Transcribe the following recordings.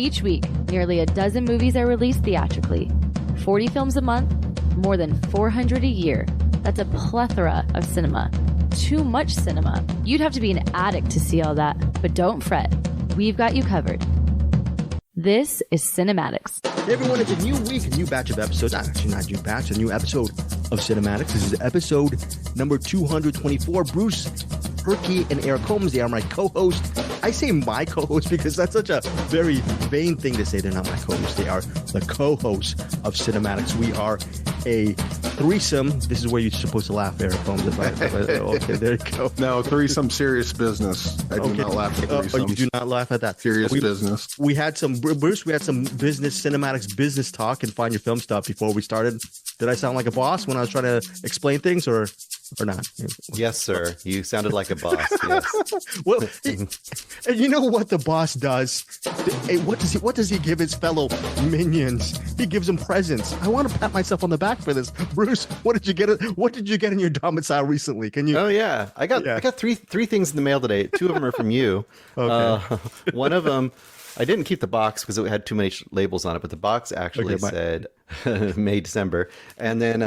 Each week, nearly a dozen movies are released theatrically. 40 films a month, more than 400 a year. That's a plethora of cinema. Too much cinema. You'd have to be an addict to see all that. But don't fret. We've got you covered. This is CinemAddicts. Hey everyone, it's a new week, a new batch of episodes. Actually, not a new batch, a new episode of CinemAddicts. This is episode number 224. Bruce, Herky, and Eric Holmes, they are my co-hosts. I say my co-host because that's such a very vain thing to say. They're not my co-hosts. They are the co-hosts of CinemAddicts. We are a threesome. This is where you're supposed to laugh, Eric Holmes. Okay, there you go. No, threesome, serious business. I do not laugh at threesome. You do not laugh at that. Serious business. We had some, Bruce, we had some CinemAddicts business talk and find your film stuff before we started. Did I sound like a boss when I was trying to explain things or not? Yes, sir. You sounded like a boss. Yes. Well, and you know what the boss does? What does he give his fellow minions? He gives them presents. I want to pat myself on the back for this. Bruce, what did you get? What did you get in your domicile recently? Can you? Oh yeah, I got three things in the mail today. Two of them are from you. Okay. One of them, I didn't keep the box because it had too many labels on it, but the box actually said May, December. And then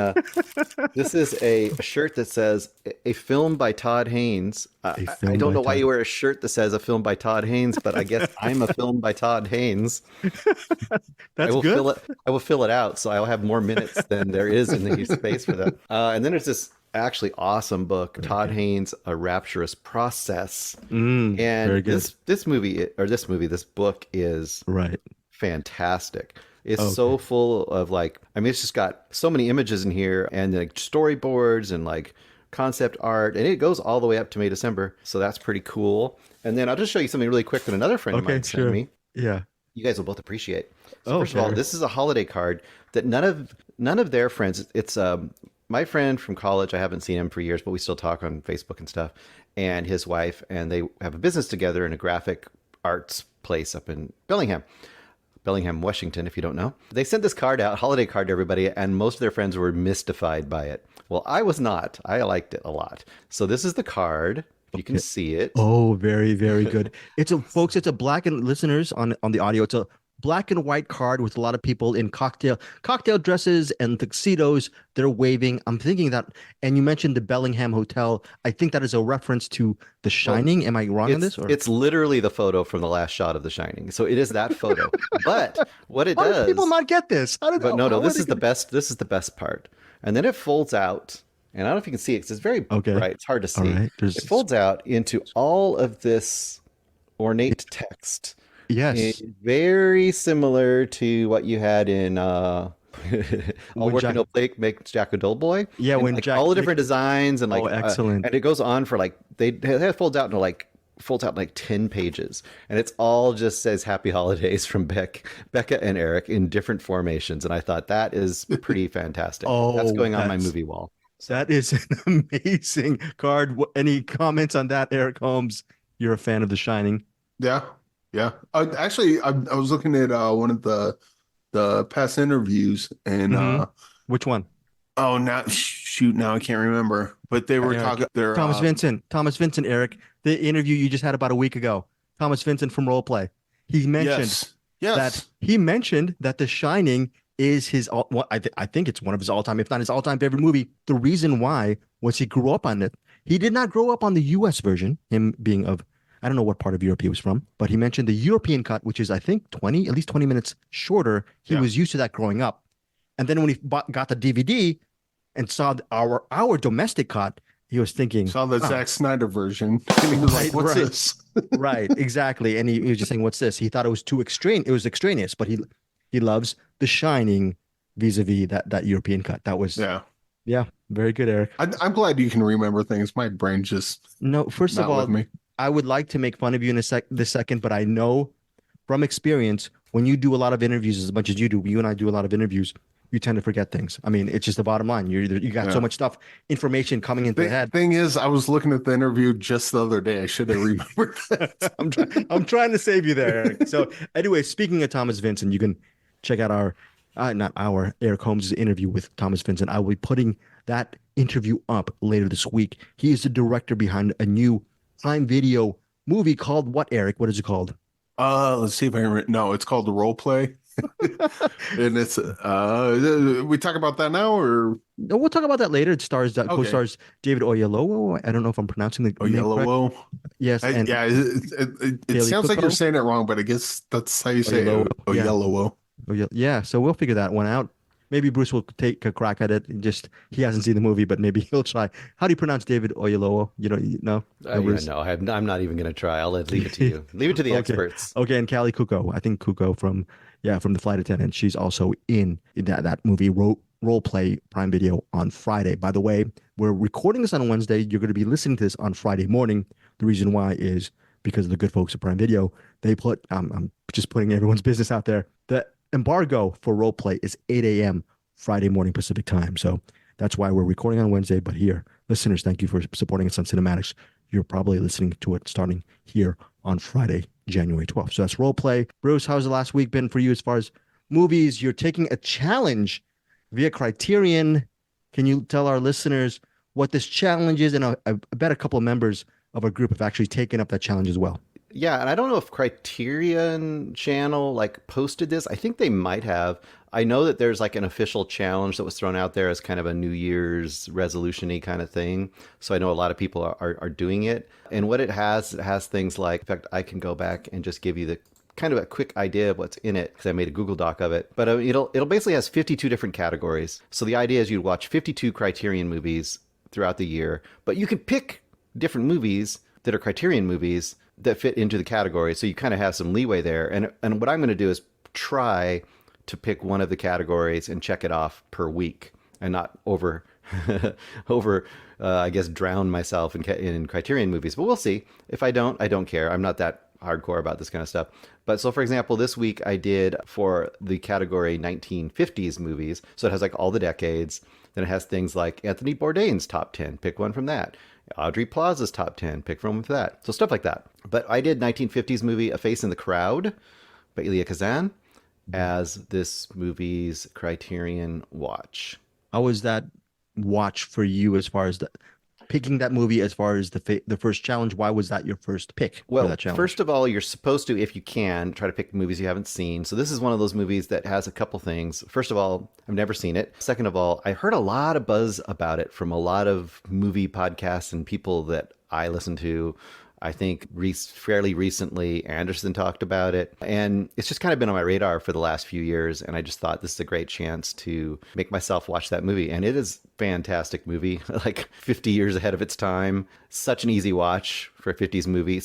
this is a shirt that says a film by Todd Haynes. I don't know why you wear a shirt that says a film by Todd Haynes, but I guess I'm a film by Todd Haynes. That's good. I will fill it out, so I'll have more minutes than there is in the space for that. And then there's this actually awesome book, Todd Haynes, A Rapturous Process. And this book is fantastic. It's so full of it's just got so many images in here and like storyboards and like concept art, and it goes all the way up to May, December. So that's pretty cool. And then I'll just show you something really quick that another friend of mine sent me. Yeah. You guys will both appreciate. So first of all, this is a holiday card that none of their friends, it's my friend from college. I haven't seen him for years, but we still talk on Facebook and stuff, and his wife, and they have a business together in a graphic arts place up in Bellingham, Washington, if you don't know. They sent this card out, holiday card to everybody, and most of their friends were mystified by it. Well, I was not. I liked it a lot. So this is the card. You can see it. Oh, very, very good. It's a black and listeners on the audio. It's a black and white card with a lot of people in cocktail dresses and tuxedos. They're waving. I'm thinking that, and you mentioned the Bellingham Hotel. I think that is a reference to The Shining. Am I wrong on this? Or? It's literally the photo from the last shot of The Shining. So it is that photo. But what it How does, do people not get this? No. This is the best. This is the best part. And then it folds out. And I don't know if you can see it because it's very bright. It's hard to see. Right. It folds out into all of this ornate text. Yes. It's very similar to what you had in All Work and No Play Makes Jack a Dull Boy. Yeah, and when Jack all the different designs and excellent. And it goes on for it folds out in 10 pages, and it's all just says Happy Holidays from Becca and Eric in different formations, and I thought that is pretty fantastic. That's going on my movie wall. That is an amazing card. Any comments on that, Eric Holmes? You're a fan of The Shining. Yeah. Actually, I was looking at one of the past interviews, and which one? Oh, now I can't remember. But they were talking. Thomas Vincent, Eric. The interview you just had about a week ago. Thomas Vincent from Roleplay. He mentioned that The Shining is his. I think it's one of his all-time, if not his all-time favorite movie. The reason why was he grew up on it. He did not grow up on the U.S. version. Him being of, I don't know what part of Europe he was from, but he mentioned the European cut, which is I think at least 20 minutes shorter. He was used to that growing up, and then when he got the DVD and saw our domestic cut, he was thinking, saw the Zack Snyder version, and he was like, "What's this?" Right, exactly, and he was just saying, "What's this?" He thought it was too extraneous. It was extraneous, but he loves The Shining vis-a-vis that European cut. That was very good, Eric. I'm glad you can remember things. My brain just First of all, I would like to make fun of you in this second, but I know from experience when you do a lot of interviews as much as you do, you and I do a lot of interviews, you tend to forget things. I mean, it's just the bottom line. You got so much stuff, information coming into the head. Thing is, I was looking at the interview just the other day. I should have remembered that. I'm trying to save you there, Eric. So anyway, speaking of Thomas Vincent, you can check out Eric Holmes' interview with Thomas Vincent. I will be putting that interview up later this week. He is the director behind a new Prime Video movie called what, Eric? What is it called? Let's see if I can. No, it's called the Role Play, and it's we talk about that now, or No, we'll talk about that later. It stars okay, co-stars David Oyelowo. I don't know if I'm pronouncing the name correct. Oyelowo. Yes, and Yeah, it Kaylee sounds like you're Cuoco. saying it wrong, but I guess that's how you say Oyelowo. it. Yeah. Oyelowo. Yeah. So we'll figure that one out. Maybe Bruce will take a crack at it. Just he hasn't seen the movie, but maybe he'll try. How do you pronounce David Oyelowo? No, No, I'm not even going to try. Leave it to you. Leave it to the okay. experts. Okay, and Callie Cuoco. I think Cuoco from The Flight Attendant. She's also in that movie role play Prime Video on Friday. By the way, we're recording this on Wednesday. You're going to be listening to this on Friday morning. The reason why is because of the good folks at Prime Video. They put I'm just putting everyone's business out there. The embargo for role play is 8 a.m. Friday morning Pacific time. So that's why we're recording on Wednesday. But here, listeners, thank you for supporting us on CinemAddicts. You're probably listening to it starting here on Friday, January 12th. So that's role play. Bruce, how's the last week been for you as far as movies? You're taking a challenge via Criterion. Can you tell our listeners what this challenge is? And I bet a couple of members of our group have actually taken up that challenge as well. Yeah, and I don't know if Criterion Channel posted this. I think they might have. I know that there's an official challenge that was thrown out there as kind of a New Year's resolution-y kind of thing. So I know a lot of people are doing it. And what it has things like, in fact, I can go back and just give you the kind of a quick idea of what's in it because I made a Google Doc of it. But it'll basically has 52 different categories. So the idea is you'd watch 52 Criterion movies throughout the year, but you could pick different movies that are Criterion movies that fit into the category. So you kind of have some leeway there. And what I'm going to do is try to pick one of the categories and check it off per week and not I guess, drown myself in Criterion movies. But we'll see. If I don't care. I'm not that hardcore about this kind of stuff. But so, for example, this week I did for the category 1950s movies. So it has all the decades. Then it has things like Anthony Bourdain's top 10. Pick one from that. Audrey Plaza's top 10. Pick from that. So stuff like that. But I did 1950s movie A Face in the Crowd by Elia Kazan as this movie's Criterion watch. How was that watch for you as far as picking that movie as far as the first challenge? Why was that your first pick for that challenge? First of all, you're supposed to, if you can, try to pick movies you haven't seen. So this is one of those movies that has a couple things. First of all, I've never seen it. Second of all, I heard a lot of buzz about it from a lot of movie podcasts and people that I listen to. I think fairly recently Anderson talked about it, and it's just kind of been on my radar for the last few years, and I just thought this is a great chance to make myself watch that movie. And it is a fantastic movie, 50 years ahead of its time. Such an easy watch for a 50s movie.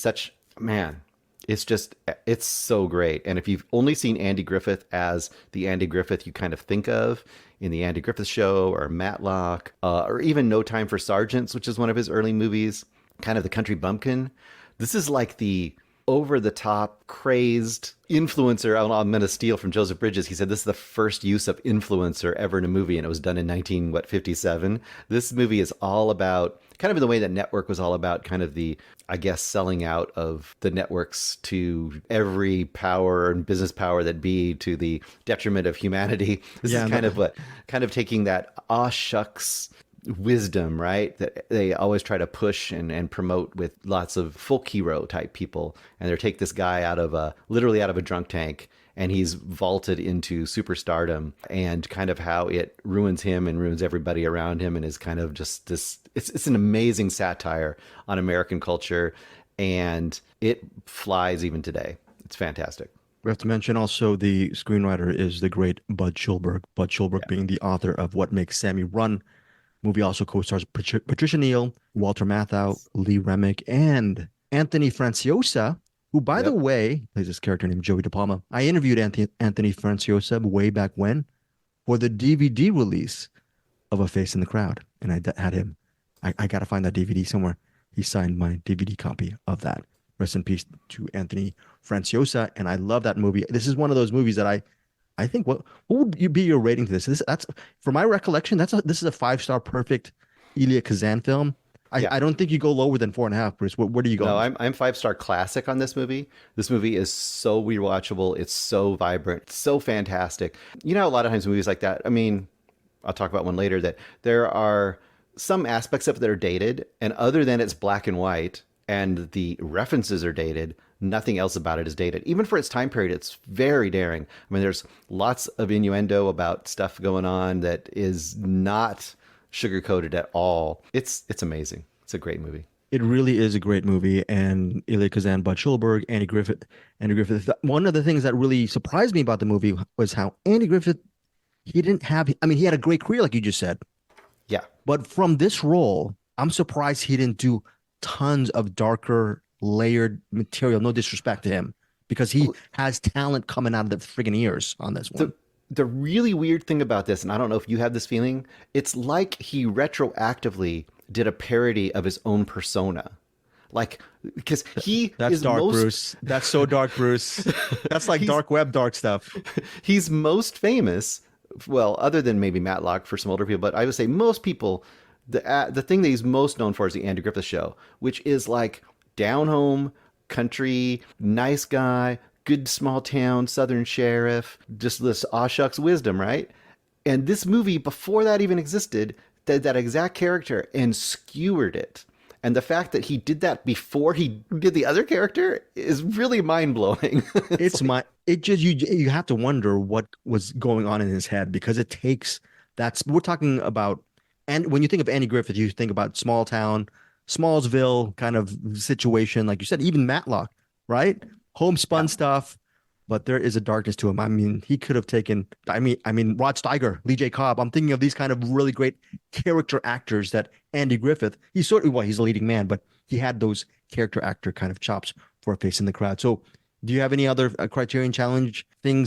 It's so great. And if you've only seen Andy Griffith as the Andy Griffith you kind of think of in the Andy Griffith Show or Matlock, or even No Time for Sergeants, which is one of his early movies, kind of the country bumpkin. This is the over-the-top, crazed influencer. I'm going to steal from Joseph Bridges. He said this is the first use of influencer ever in a movie, and it was done in 1957. This movie is all about, kind of in the way that Network was all about, kind of the, I guess, selling out of the networks to every power and business power that be, to the detriment of humanity. This is kind of taking that shucks wisdom, right, that they always try to push and promote with lots of folk hero type people, and they take this guy literally out of a drunk tank, and he's vaulted into superstardom, and kind of how it ruins him and ruins everybody around him, and is kind of just this. It's an amazing satire on American culture, and it flies even today. It's fantastic. We have to mention also the screenwriter is the great Bud Schulberg. Bud Schulberg being the author of What Makes Sammy Run. Movie also co-stars Patricia Neal, Walter Matthau, Lee Remick, and Anthony Franciosa, who, by the way, plays this character named Joey De Palma. I interviewed Anthony Franciosa way back when for the DVD release of A Face in the Crowd, and I had him. I got to find that DVD somewhere. He signed my DVD copy of that. Rest in peace to Anthony Franciosa, and I love that movie. This is one of those movies that I think what would be your rating to this? That's for my recollection. This is a 5-star perfect Elia Kazan film. I don't think you go lower than 4.5, Bruce. Where do you go? No, I'm 5-star classic on this movie. This movie is so rewatchable. It's so vibrant. It's so fantastic. You know, a lot of times movies like that, I mean, I'll talk about one later, that there are some aspects of it that are dated, and other than it's black and white and the references are dated, nothing else about it is dated. Even for its time period, it's very daring. I mean, there's lots of innuendo about stuff going on that is not sugar-coated at all. It's amazing. It's a great movie. It really is a great movie, and Elia Kazan, Bud Schulberg, Andy Griffith. One of the things that really surprised me about the movie was how Andy Griffith, he had a great career, like you just said. Yeah. But from this role, I'm surprised he didn't do tons of darker, layered material. No disrespect to him, because he has talent coming out of the friggin' ears on this one. The really weird thing about this, and I don't know if you have this feeling, it's like he retroactively did a parody of his own persona. Like, because that's dark, Bruce. That's so dark, Bruce. That's like dark web, dark stuff. He's most famous, well, other than maybe Matlock for some older people, but I would say most people, the thing that he's most known for is the Andy Griffith Show, which is like down home, country, nice guy, good small town, southern sheriff, just this aw shucks wisdom, right? And this movie, before that even existed, did that exact character and skewered it. And the fact that he did that before he did the other character is really mind-blowing. You have to wonder what was going on in his head, because we're talking about, and when you think of Andy Griffith, you think about small town, Smallsville kind of situation, like you said, even Matlock, right? Homespun stuff. But there is a darkness to him. I mean, he could have taken, Rod Steiger, Lee J. Cobb. I'm thinking of these kind of really great character actors that Andy Griffith, he's a leading man, but he had those character actor kind of chops for a face in the crowd. So do you have any other Criterion Challenge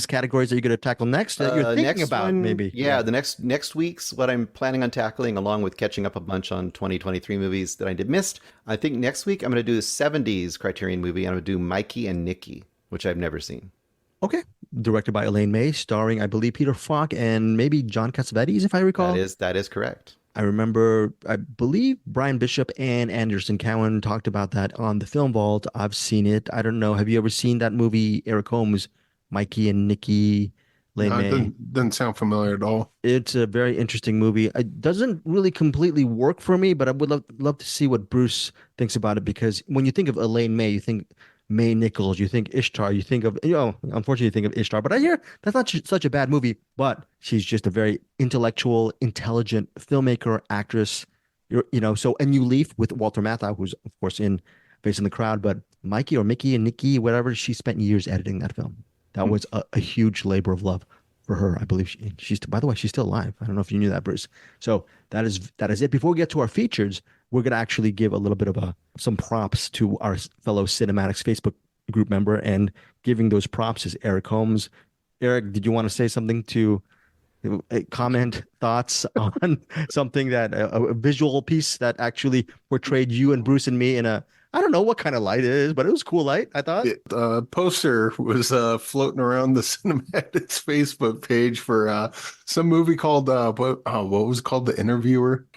categories that you're going to tackle next that you're thinking about, one, maybe? Yeah, the next week's what I'm planning on tackling, along with catching up a bunch on 2023 movies that I missed. I think next week I'm going to do the 70s Criterion movie. I'm going to do Mikey and Nicky, which I've never seen. Okay. Directed by Elaine May, starring, I believe, Peter Falk and maybe John Cassavetes, if I recall. That is correct. I believe Brian Bishop and Anderson Cowan talked about that on the Film Vault. I've seen it. I don't know. Have you ever seen that movie, Eric Holmes, Mikey and Nicky? May? It doesn't sound familiar at all. It's a very interesting movie. It doesn't really completely work for me, but I would love to see what Bruce thinks about it, because when you think of Elaine May, you think May Nichols, you think Ishtar, you think of, unfortunately you think of Ishtar, but I hear that's not such a bad movie, but she's just a very intellectual, intelligent filmmaker, actress, and you leave with Walter Matthau, who's of course in Face in the Crowd, but Mikey or Mickey and Nikki, whatever, she spent years editing that film. That was a huge labor of love for her. I believe she's, by the way, she's still alive. I don't know if you knew that, Bruce. So that is it. Before we get to our features, we're going to actually give a little bit of some props to our fellow CinemAddicts Facebook group member, and giving those props is Eric Holmes. Eric, did you want to say something to comment, thoughts on something that a visual piece that actually portrayed you and Bruce and me in I don't know what kind of light it is, but it was cool light, I thought. The poster was floating around the CinemAddicts Facebook page for some movie called, what was it called? The Interviewer?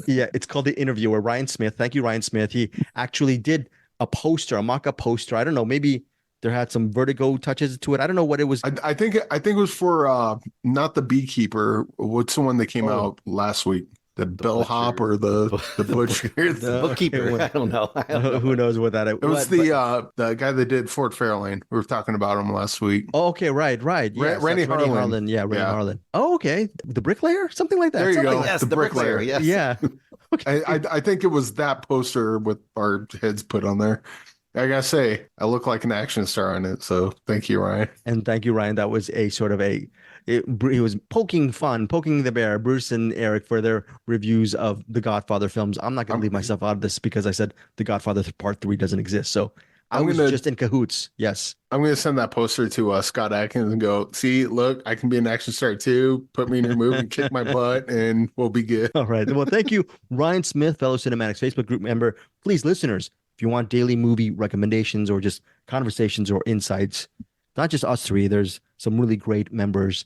Yeah, it's called The Interviewer. Ryan Smith. Thank you, Ryan Smith. He actually did a mock-up poster. I don't know, maybe there had some Vertigo touches to it. I don't know what it was. I think it was for not The Beekeeper. What's the one that came out last week? The bellhop or the butcher, the bookkeeper. I don't know. Who knows what that is? It was the guy that did Fort Fairlane. We were talking about him last week. Oh, okay, right. Yes, Randy Harlan. Yeah, Randy Harlan. Oh, okay. The Bricklayer, something like that. There you go. Yes, the Bricklayer. Yes. Yeah. Okay. I think it was that poster with our heads put on there. I gotta say, I look like an action star on it. So thank you, Ryan. And thank you, Ryan. That was a sort of he was poking the bear, Bruce and Eric, for their reviews of the Godfather films. I'm not going to leave myself out of this because I said the Godfather Part 3 doesn't exist. So I was just in cahoots. Yes. I'm going to send that poster to Scott Adkins and go, see, look, I can be an action star too. Put me in your movie, kick my butt, and we'll be good. All right. Well, thank you, Ryan Smith, fellow CinemAddicts Facebook group member. Please, listeners, if you want daily movie recommendations or just conversations or insights, not just us three, there's some really great members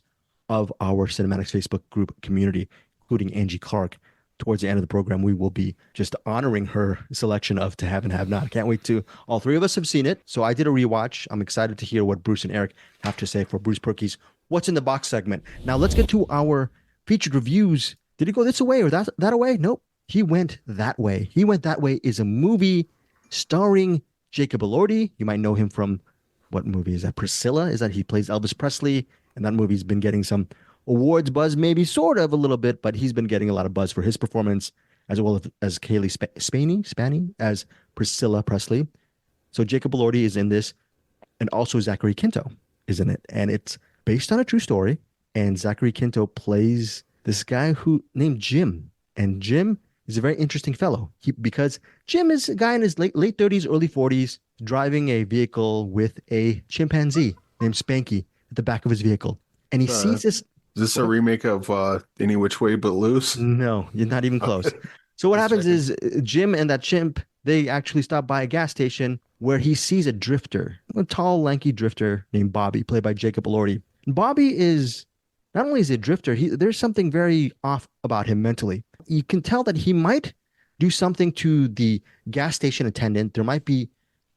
of our CinemAddicts Facebook group community, including Angie Clark. Towards the end of the program, we will be just honoring her selection of To Have and Have Not. Can't wait to. All three of us have seen it, so I did a rewatch. I'm excited to hear what Bruce and Eric have to say for Bruce Perky's What's in the Box segment. Now let's get to our featured reviews. Did he go this way or that away? Nope. He went that way. He Went That Way is a movie starring Jacob Elordi, you might know him from what movie is that? Priscilla? Is that he plays Elvis Presley? And that movie's been getting some awards buzz, maybe sort of a little bit, but he's been getting a lot of buzz for his performance, as well as Kaylee Spaney as Priscilla Presley. So Jacob Elordi is in this, and also Zachary Quinto is in it. And it's based on a true story. And Zachary Quinto plays this guy who named Jim. And Jim is a very interesting fellow because Jim is a guy in his late 30s, early 40s, driving a vehicle with a chimpanzee named Spanky at the back of his vehicle. And he sees this. Is this a remake of Any Which Way But Loose? No, you're not even close. So what happens is Jim and that chimp, they actually stop by a gas station where he sees a drifter, a tall, lanky drifter named Bobby, played by Jacob Elordi. Bobby is, not only is he a drifter, there's something very off about him mentally. You can tell that he might do something to the gas station attendant. There might be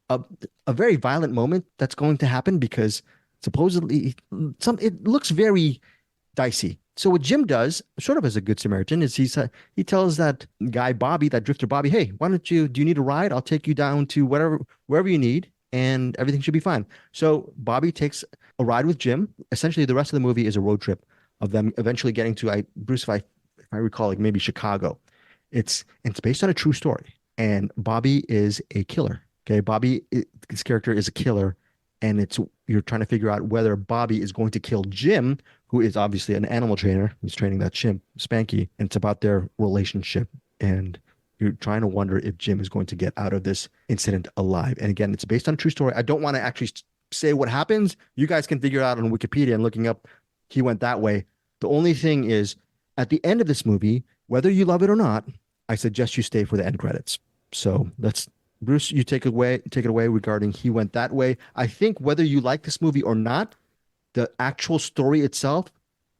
a very violent moment that's going to happen because supposedly it looks very dicey. So what Jim does, sort of as a good Samaritan, is he tells that guy Bobby, that drifter Bobby, hey, do you need a ride? I'll take you down to wherever you need, and everything should be fine. So Bobby takes a ride with Jim. Essentially, the rest of the movie is a road trip of them eventually getting to, Bruce, if I recall, like maybe Chicago. It's based on a true story, and Bobby is a killer. Okay, his character is a killer, and you're trying to figure out whether Bobby is going to kill Jim, who is obviously an animal trainer. He's training that chimp, Spanky, and it's about their relationship. And you're trying to wonder if Jim is going to get out of this incident alive. And again, it's based on a true story. I don't want to actually say what happens. You guys can figure it out on Wikipedia and looking up, he went that way. The only thing is, at the end of this movie, whether you love it or not, I suggest you stay for the end credits. So Bruce, you take it away regarding he went that way. I think whether you like this movie or not, the actual story itself,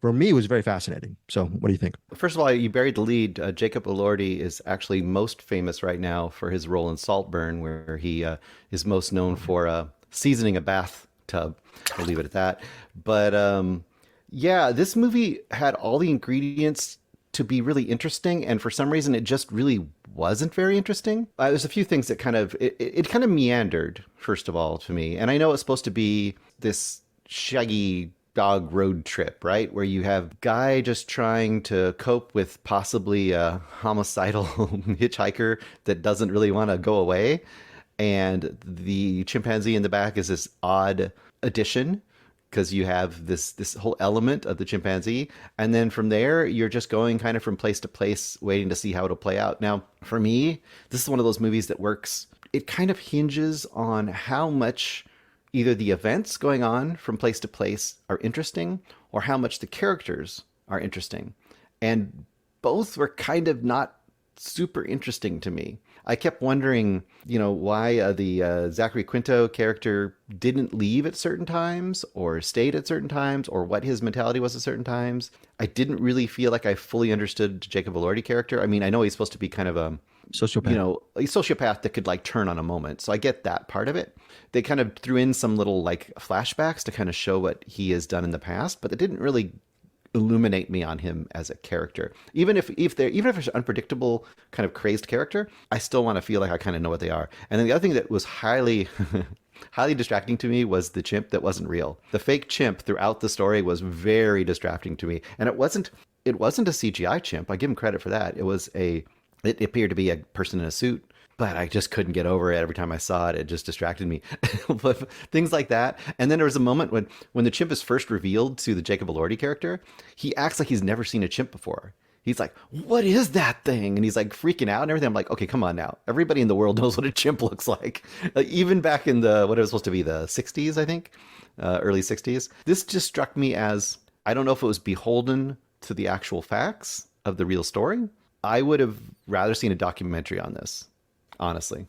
for me, was very fascinating. So what do you think? First of all, you buried the lead. Jacob Elordi is actually most famous right now for his role in Saltburn, where he is most known for seasoning a bathtub. I'll leave it at that. But yeah, this movie had all the ingredients to be really interesting, and for some reason, it just really wasn't very interesting. There's a few things that kind of meandered, first of all, to me. And I know it's supposed to be this shaggy dog road trip, right? Where you have guy just trying to cope with possibly a homicidal hitchhiker that doesn't really want to go away. And the chimpanzee in the back is this odd addition because you have this whole element of the chimpanzee. And then from there, you're just going kind of from place to place, waiting to see how it'll play out. Now, for me, this is one of those movies that works. It kind of hinges on how much either the events going on from place to place are interesting or how much the characters are interesting. And both were kind of not super interesting to me. I kept wondering, why the Zachary Quinto character didn't leave at certain times or stayed at certain times or what his mentality was at certain times. I didn't really feel like I fully understood Jacob Elordi character. I mean, I know he's supposed to be kind of a sociopath, a sociopath that could turn on a moment. So I get that part of it. They kind of threw in some little flashbacks to kind of show what he has done in the past, but it didn't really illuminate me on him as a character. Even if it's an unpredictable kind of crazed character, I still want to feel like I kind of know what they are. And then the other thing that was highly highly distracting to me was the chimp that wasn't real. The fake chimp throughout the story was very distracting to me. And it wasn't a CGI chimp. I give him credit for that. It appeared to be a person in a suit, but I just couldn't get over it. Every time I saw it, it just distracted me. But things like that. And then there was a moment when the chimp is first revealed to the Jacob Elordi character, he acts like he's never seen a chimp before. He's like, what is that thing? And he's freaking out and everything. I'm like, okay, come on now. Everybody in the world knows what a chimp looks like. Even back in what it was supposed to be, the 60s, I think, early 60s. This just struck me as, I don't know if it was beholden to the actual facts of the real story. I would have rather seen a documentary on this, honestly.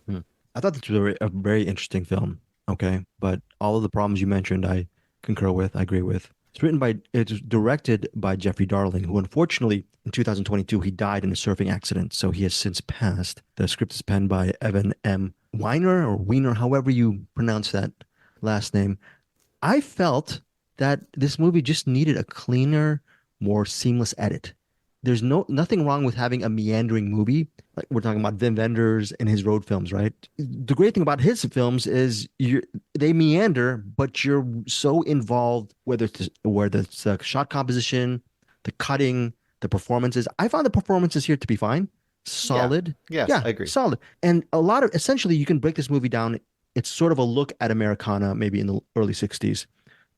I thought this was a very interesting film. Okay. But all of the problems you mentioned, I concur with, I agree with. It's directed by Jeffrey Darling, who unfortunately in 2022, he died in a surfing accident. So he has since passed. The script is penned by Evan M. Weiner, however you pronounce that last name. I felt that this movie just needed a cleaner, more seamless edit. there's nothing wrong with having a meandering movie. Like we're talking about Wim Wenders and his road films, right? The great thing about his films is they meander, but you're so involved, whether it's shot composition, the cutting, the performances. I found the performances here to be fine, solid. Yeah. Yes, I agree. Solid. And essentially, you can break this movie down. It's sort of a look at Americana, maybe in the early 60s,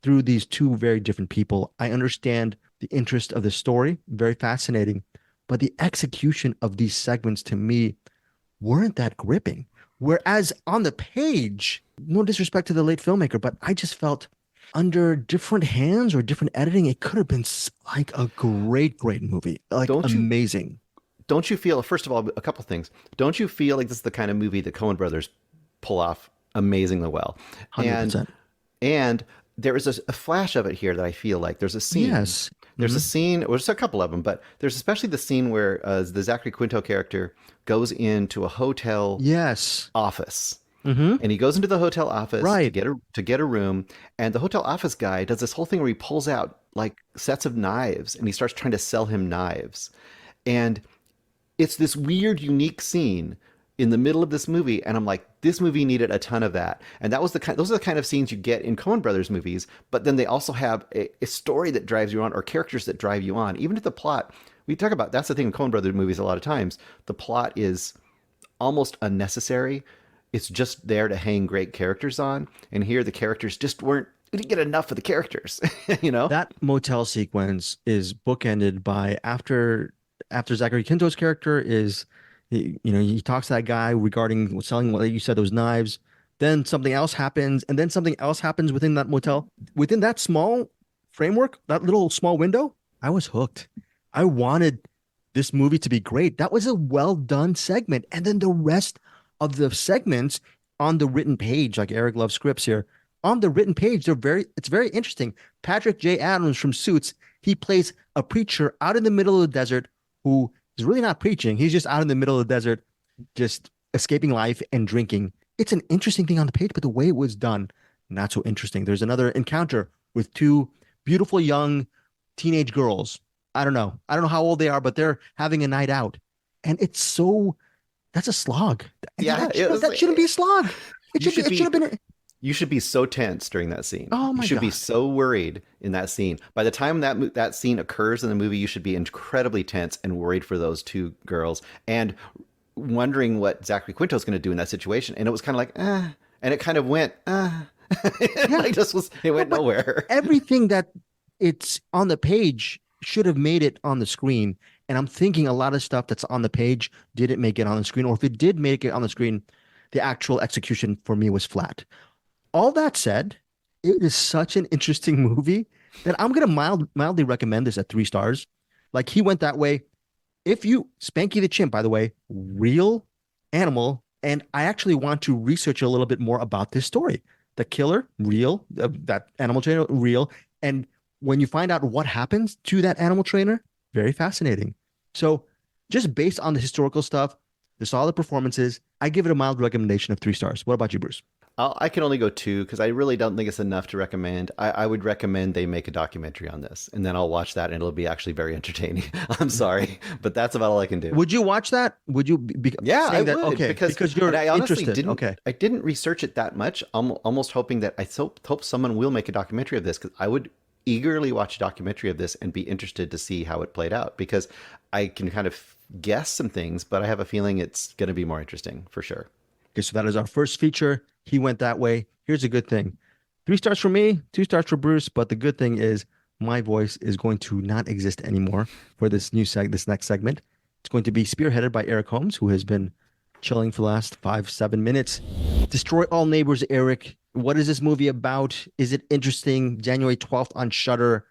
through these two very different people. I understand the interest of the story, very fascinating, but the execution of these segments to me weren't that gripping. Whereas on the page, no disrespect to the late filmmaker, but I just felt under different hands or different editing, it could have been like a great movie, like amazing. Don't you feel, first of all, a couple things. Don't you feel like this is the kind of movie that Coen brothers pull off amazingly well? 100%. And there is a flash of it here that I feel like there's a scene. Yes. There's a scene, well, there's a couple of them, but there's especially the scene where the Zachary Quinto character goes into a hotel office. And he goes into the hotel office to get a room. And the hotel office guy does this whole thing where he pulls out like sets of knives and he starts trying to sell him knives. And it's this weird, unique scene in the middle of this movie, and I'm like, this movie needed a ton of that. And those are the kind of scenes you get in Coen Brothers movies, but then they also have a story that drives you on, or characters that drive you on. Even if the plot, we talk about, that's the thing in Coen Brothers movies a lot of times, the plot is almost unnecessary. It's just there to hang great characters on. And here the characters just we didn't get enough of the characters, you know? That motel sequence is bookended by after Zachary Quinto's character is... He talks to that guy regarding selling, what you said, those knives. Then something else happens, and then something else happens within that motel. Within that small framework, that little small window, I was hooked. I wanted this movie to be great. That was a well done segment. And then the rest of the segments on the written page, like Eric loves scripts here, on the written page, it's very interesting. Patrick J. Adams from Suits, he plays a preacher out in the middle of the desert who is really not preaching. He's just out in the middle of the desert, just escaping life and drinking. It's an interesting thing on the page, but the way it was done, not so interesting. There's another encounter with two beautiful young teenage girls. I don't know how old they are, but they're having a night out. And that's a slog. Yeah. That shouldn't be a slog. It should have been. You should be so tense during that scene. Oh my God. You should be so worried in that scene. By the time that scene occurs in the movie, you should be incredibly tense and worried for those two girls and wondering what Zachary Quinto's going to do in that situation. And it was kind of like, and it kind of went, it went nowhere. Everything that it's on the page should have made it on the screen. And I'm thinking a lot of stuff that's on the page didn't make it on the screen. Or if it did make it on the screen, the actual execution for me was flat. All that said, it is such an interesting movie that I'm going to mildly recommend this at 3 stars. Like, he went that way. If you, Spanky the Chimp, by the way, real animal. And I actually want to research a little bit more about this story. The killer, real. That animal trainer, real. And when you find out what happens to that animal trainer, very fascinating. So just based on the historical stuff, the solid performances, I give it a mild recommendation of 3 stars. What about you, Bruce? I can only go 2 because I really don't think it's enough to recommend. I would recommend they make a documentary on this, and then I'll watch that, and it'll be actually very entertaining. I'm sorry, but that's about all I can do. Would you watch that? Would you be I would. Okay, because you're I honestly interested. I didn't research it that much. I'm almost hoping that I hope someone will make a documentary of this, because I would eagerly watch a documentary of this and be interested to see how it played out, because I can kind of guess some things, but I have a feeling it's going to be more interesting for sure. Okay, so that is our first feature. He went that way. Here's a good thing. 3 stars for me, 2 stars for Bruce. But the good thing is my voice is going to not exist anymore for this next segment. It's going to be spearheaded by Eric Holmes, who has been chilling for the last 5-7 minutes. Destroy All Neighbors, Eric. What is this movie about? Is it interesting? January 12th on Shudder.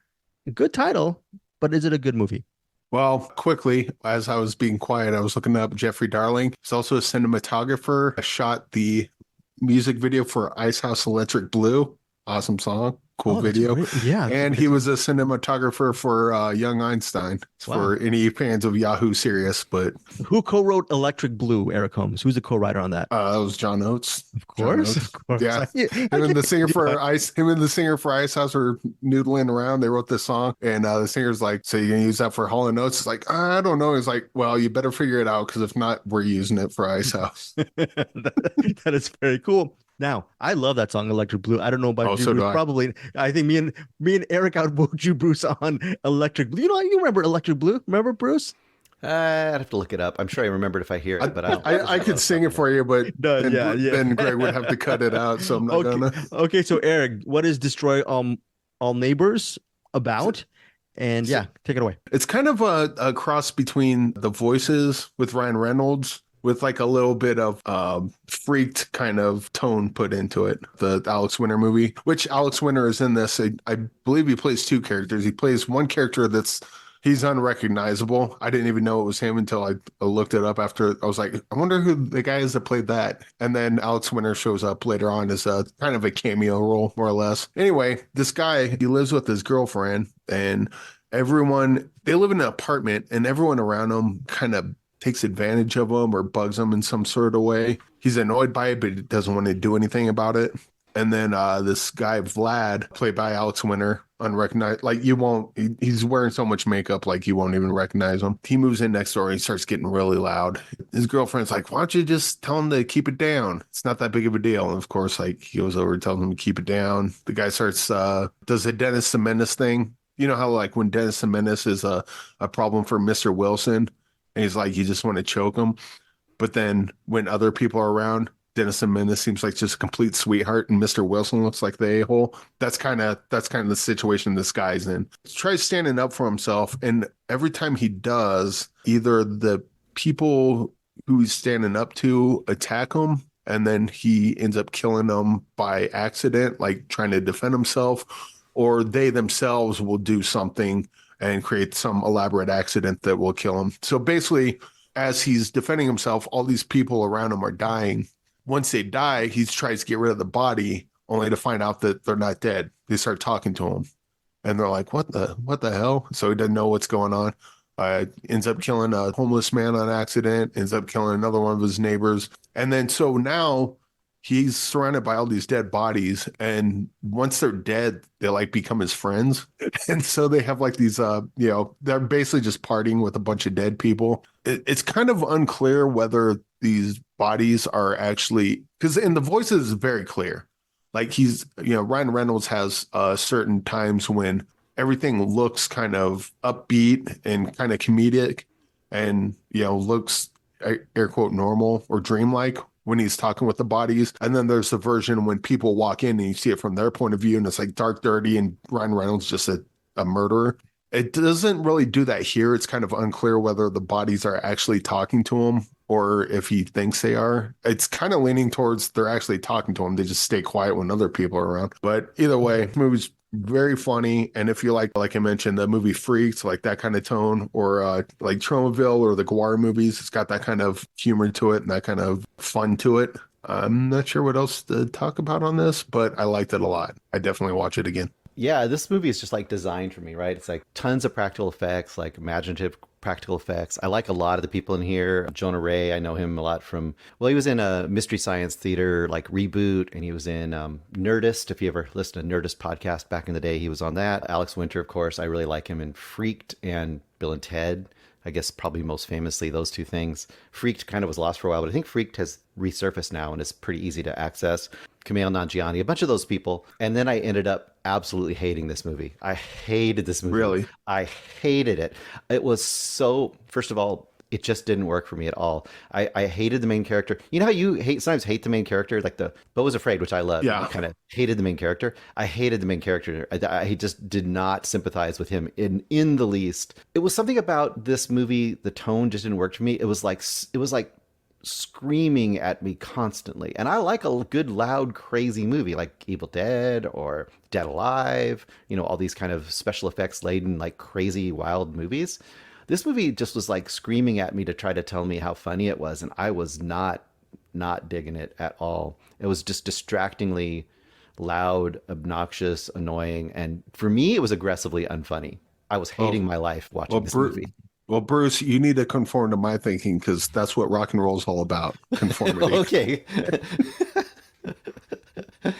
Good title, but is it a good movie? Well, quickly, as I was being quiet, I was looking up Jeffrey Darling. He's also a cinematographer. Shot the music video for Ice House Electric Blue. Awesome song. cool video. Yeah. And he was a cinematographer for Young Einstein, for any fans of Yahoo Serious. But who co-wrote Electric Blue, Eric Holmes? Who's the co-writer on that? That was John Oates. Of course. Yeah. Him and the singer for Ice House were noodling around. They wrote this song, and the singer's like, "So you're gonna use that for Hall & Oates?" It's like, I don't know. He's like, "Well, you better figure it out, because if not, we're using it for Ice House." That is very cool. Now, I love that song, Electric Blue. I don't know about you, so Bruce. Probably, I think me and Eric outvote you, Bruce, on Electric Blue. You remember Electric Blue? Remember, Bruce? I'd have to look it up. I'm sure I remember it if I hear it, but I could sing it for you, but then Greg would have to cut it out, so I'm not gonna. Okay, so Eric, what is Destroy All Neighbors about? And take it away. It's kind of a cross between The Voices with Ryan Reynolds, with like a little bit of freaked kind of tone put into it. The Alex Winter movie, which Alex Winter is in this. I believe he plays two characters. He plays one character he's unrecognizable. I didn't even know it was him until I looked it up after. I was like, I wonder who the guy is that played that. And then Alex Winter shows up later on as a kind of a cameo role, more or less. Anyway, this guy, he lives with his girlfriend, and they live in an apartment, and everyone around him kind of takes advantage of him or bugs him in some sort of way. He's annoyed by it, but he doesn't want to do anything about it. And then this guy, Vlad, played by Alex Winter, unrecognized. Like, he's wearing so much makeup, like you won't even recognize him. He moves in next door and he starts getting really loud. His girlfriend's like, why don't you just tell him to keep it down? It's not that big of a deal. And of course, like, he goes over and tells him to keep it down. The guy starts, does the Dennis the Menace thing. You know how, like, when Dennis the Menace is a problem for Mr. Wilson, and he's like, you just want to choke him. But then when other people are around, Dennis the Menace seems like just a complete sweetheart, and Mr. Wilson looks like the a-hole. That's kind of the situation this guy's in. He tries standing up for himself, and every time he does, either the people who he's standing up to attack him, and then he ends up killing them by accident, like trying to defend himself, or they themselves will do something and create some elaborate accident that will kill him. So basically, as he's defending himself, all these people around him are dying. Once they die, he tries to get rid of the body, only to find out that they're not dead. They start talking to him, and they're like, what the hell? So he doesn't know what's going on. Ends up killing a homeless man on accident, ends up killing another one of his neighbors. And then so now he's surrounded by all these dead bodies, and once they're dead, they like become his friends. And so they have like these, they're basically just partying with a bunch of dead people. It's kind of unclear whether these bodies are actually, because in The Voices it's very clear. Like Ryan Reynolds has certain times when everything looks kind of upbeat and kind of comedic and, looks air quote normal or dreamlike when he's talking with the bodies. And then there's the version when people walk in and you see it from their point of view, and it's like dark, dirty, and Ryan Reynolds just a murderer. It doesn't really do that here. It's kind of unclear whether the bodies are actually talking to him or if he thinks they are. It's kind of leaning towards they're actually talking to him. They just stay quiet when other people are around. But either way, the movie's very funny. And if you like I mentioned, the movie Freaks, like that kind of tone, or like Tromaville or the Guar movies, it's got that kind of humor to it and that kind of fun to it. I'm not sure what else to talk about on this, but I liked it a lot. I definitely watch it again. Yeah, this movie is just like designed for me, right? It's like tons of practical effects, like imaginative practical effects. I like a lot of the people in here. Jonah Ray, I know him a lot from, he was in a Mystery Science Theater like reboot, and he was in Nerdist. If you ever listened to Nerdist podcast back in the day, he was on that. Alex Winter, of course, I really like him in Freaked and Bill and Ted. I guess probably most famously those two things. Freaked kind of was lost for a while, but I think Freaked has resurfaced now and is pretty easy to access. Kumail Nanjiani, a bunch of those people. And then I ended up absolutely hating this movie. I hated this movie. Really? I hated it. It was so, first of all, it just didn't work for me at all. I hated the main character. You know how you sometimes hate the main character? Like Beau Was Afraid, which I love. Yeah. I kind of hated the main character. I hated the main character. I just did not sympathize with him in the least. It was something about this movie, the tone just didn't work for me. It was like screaming at me constantly. And I like a good, loud, crazy movie like Evil Dead or Dead Alive, all these kind of special effects laden, like crazy, wild movies. This movie just was like screaming at me to try to tell me how funny it was. And I was not digging it at all. It was just distractingly loud, obnoxious, annoying. And for me, it was aggressively unfunny. I was hating my life watching this movie. Well, Bruce, you need to conform to my thinking because that's what rock and roll is all about. Conformity. Okay.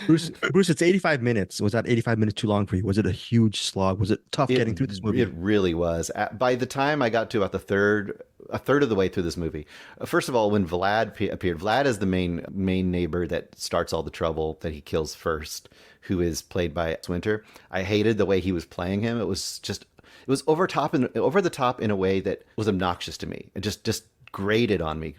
Bruce, it's 85 minutes. Was that 85 minutes too long for you? Was it a huge slog? Was it tough getting through this movie? It really was. By the time I got to about a third of the way through this movie, first of all, when Vlad appeared, Vlad is the main neighbor that starts all the trouble that he kills first, who is played by Winter. I hated the way he was playing him. It was over the top in a way that was obnoxious to me. It just grated on me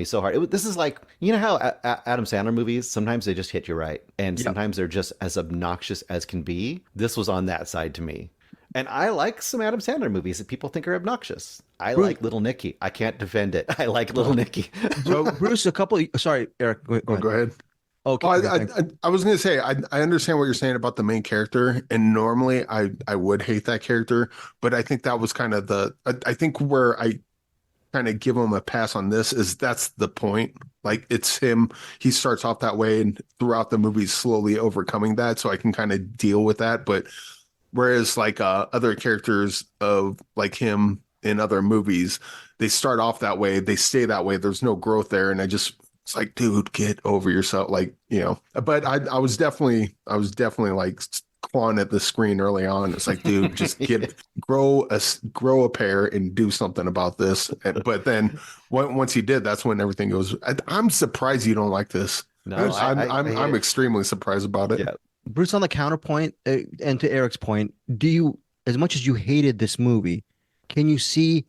so hard. This is like, you know how Adam Sandler movies, sometimes they just hit you right. And sometimes they're just as obnoxious as can be. This was on that side to me. And I like some Adam Sandler movies that people think are obnoxious. I like Little Nicky. I can't defend it. I like Little Nicky. So Bruce, sorry, Eric, go ahead. Okay. I was going to say, I understand what you're saying about the main character, and normally I would hate that character, but I think that was kind of I think where I kind of give him a pass on this is that's the point. Like, it's him. He starts off that way, and throughout the movie, slowly overcoming that, so I can kind of deal with that. But whereas like other characters of like him in other movies, they start off that way, they stay that way. There's no growth there, and it's like, dude, get over yourself. Like, you know, but I was definitely like clawing at the screen early on. It's like, dude, just grow a pair and do something about this. But then once he did, that's when everything goes. I'm surprised you don't like this. No, I'm extremely surprised about it. Yeah. Bruce, on the counterpoint, and to Eric's point, do you, as much as you hated this movie, can you see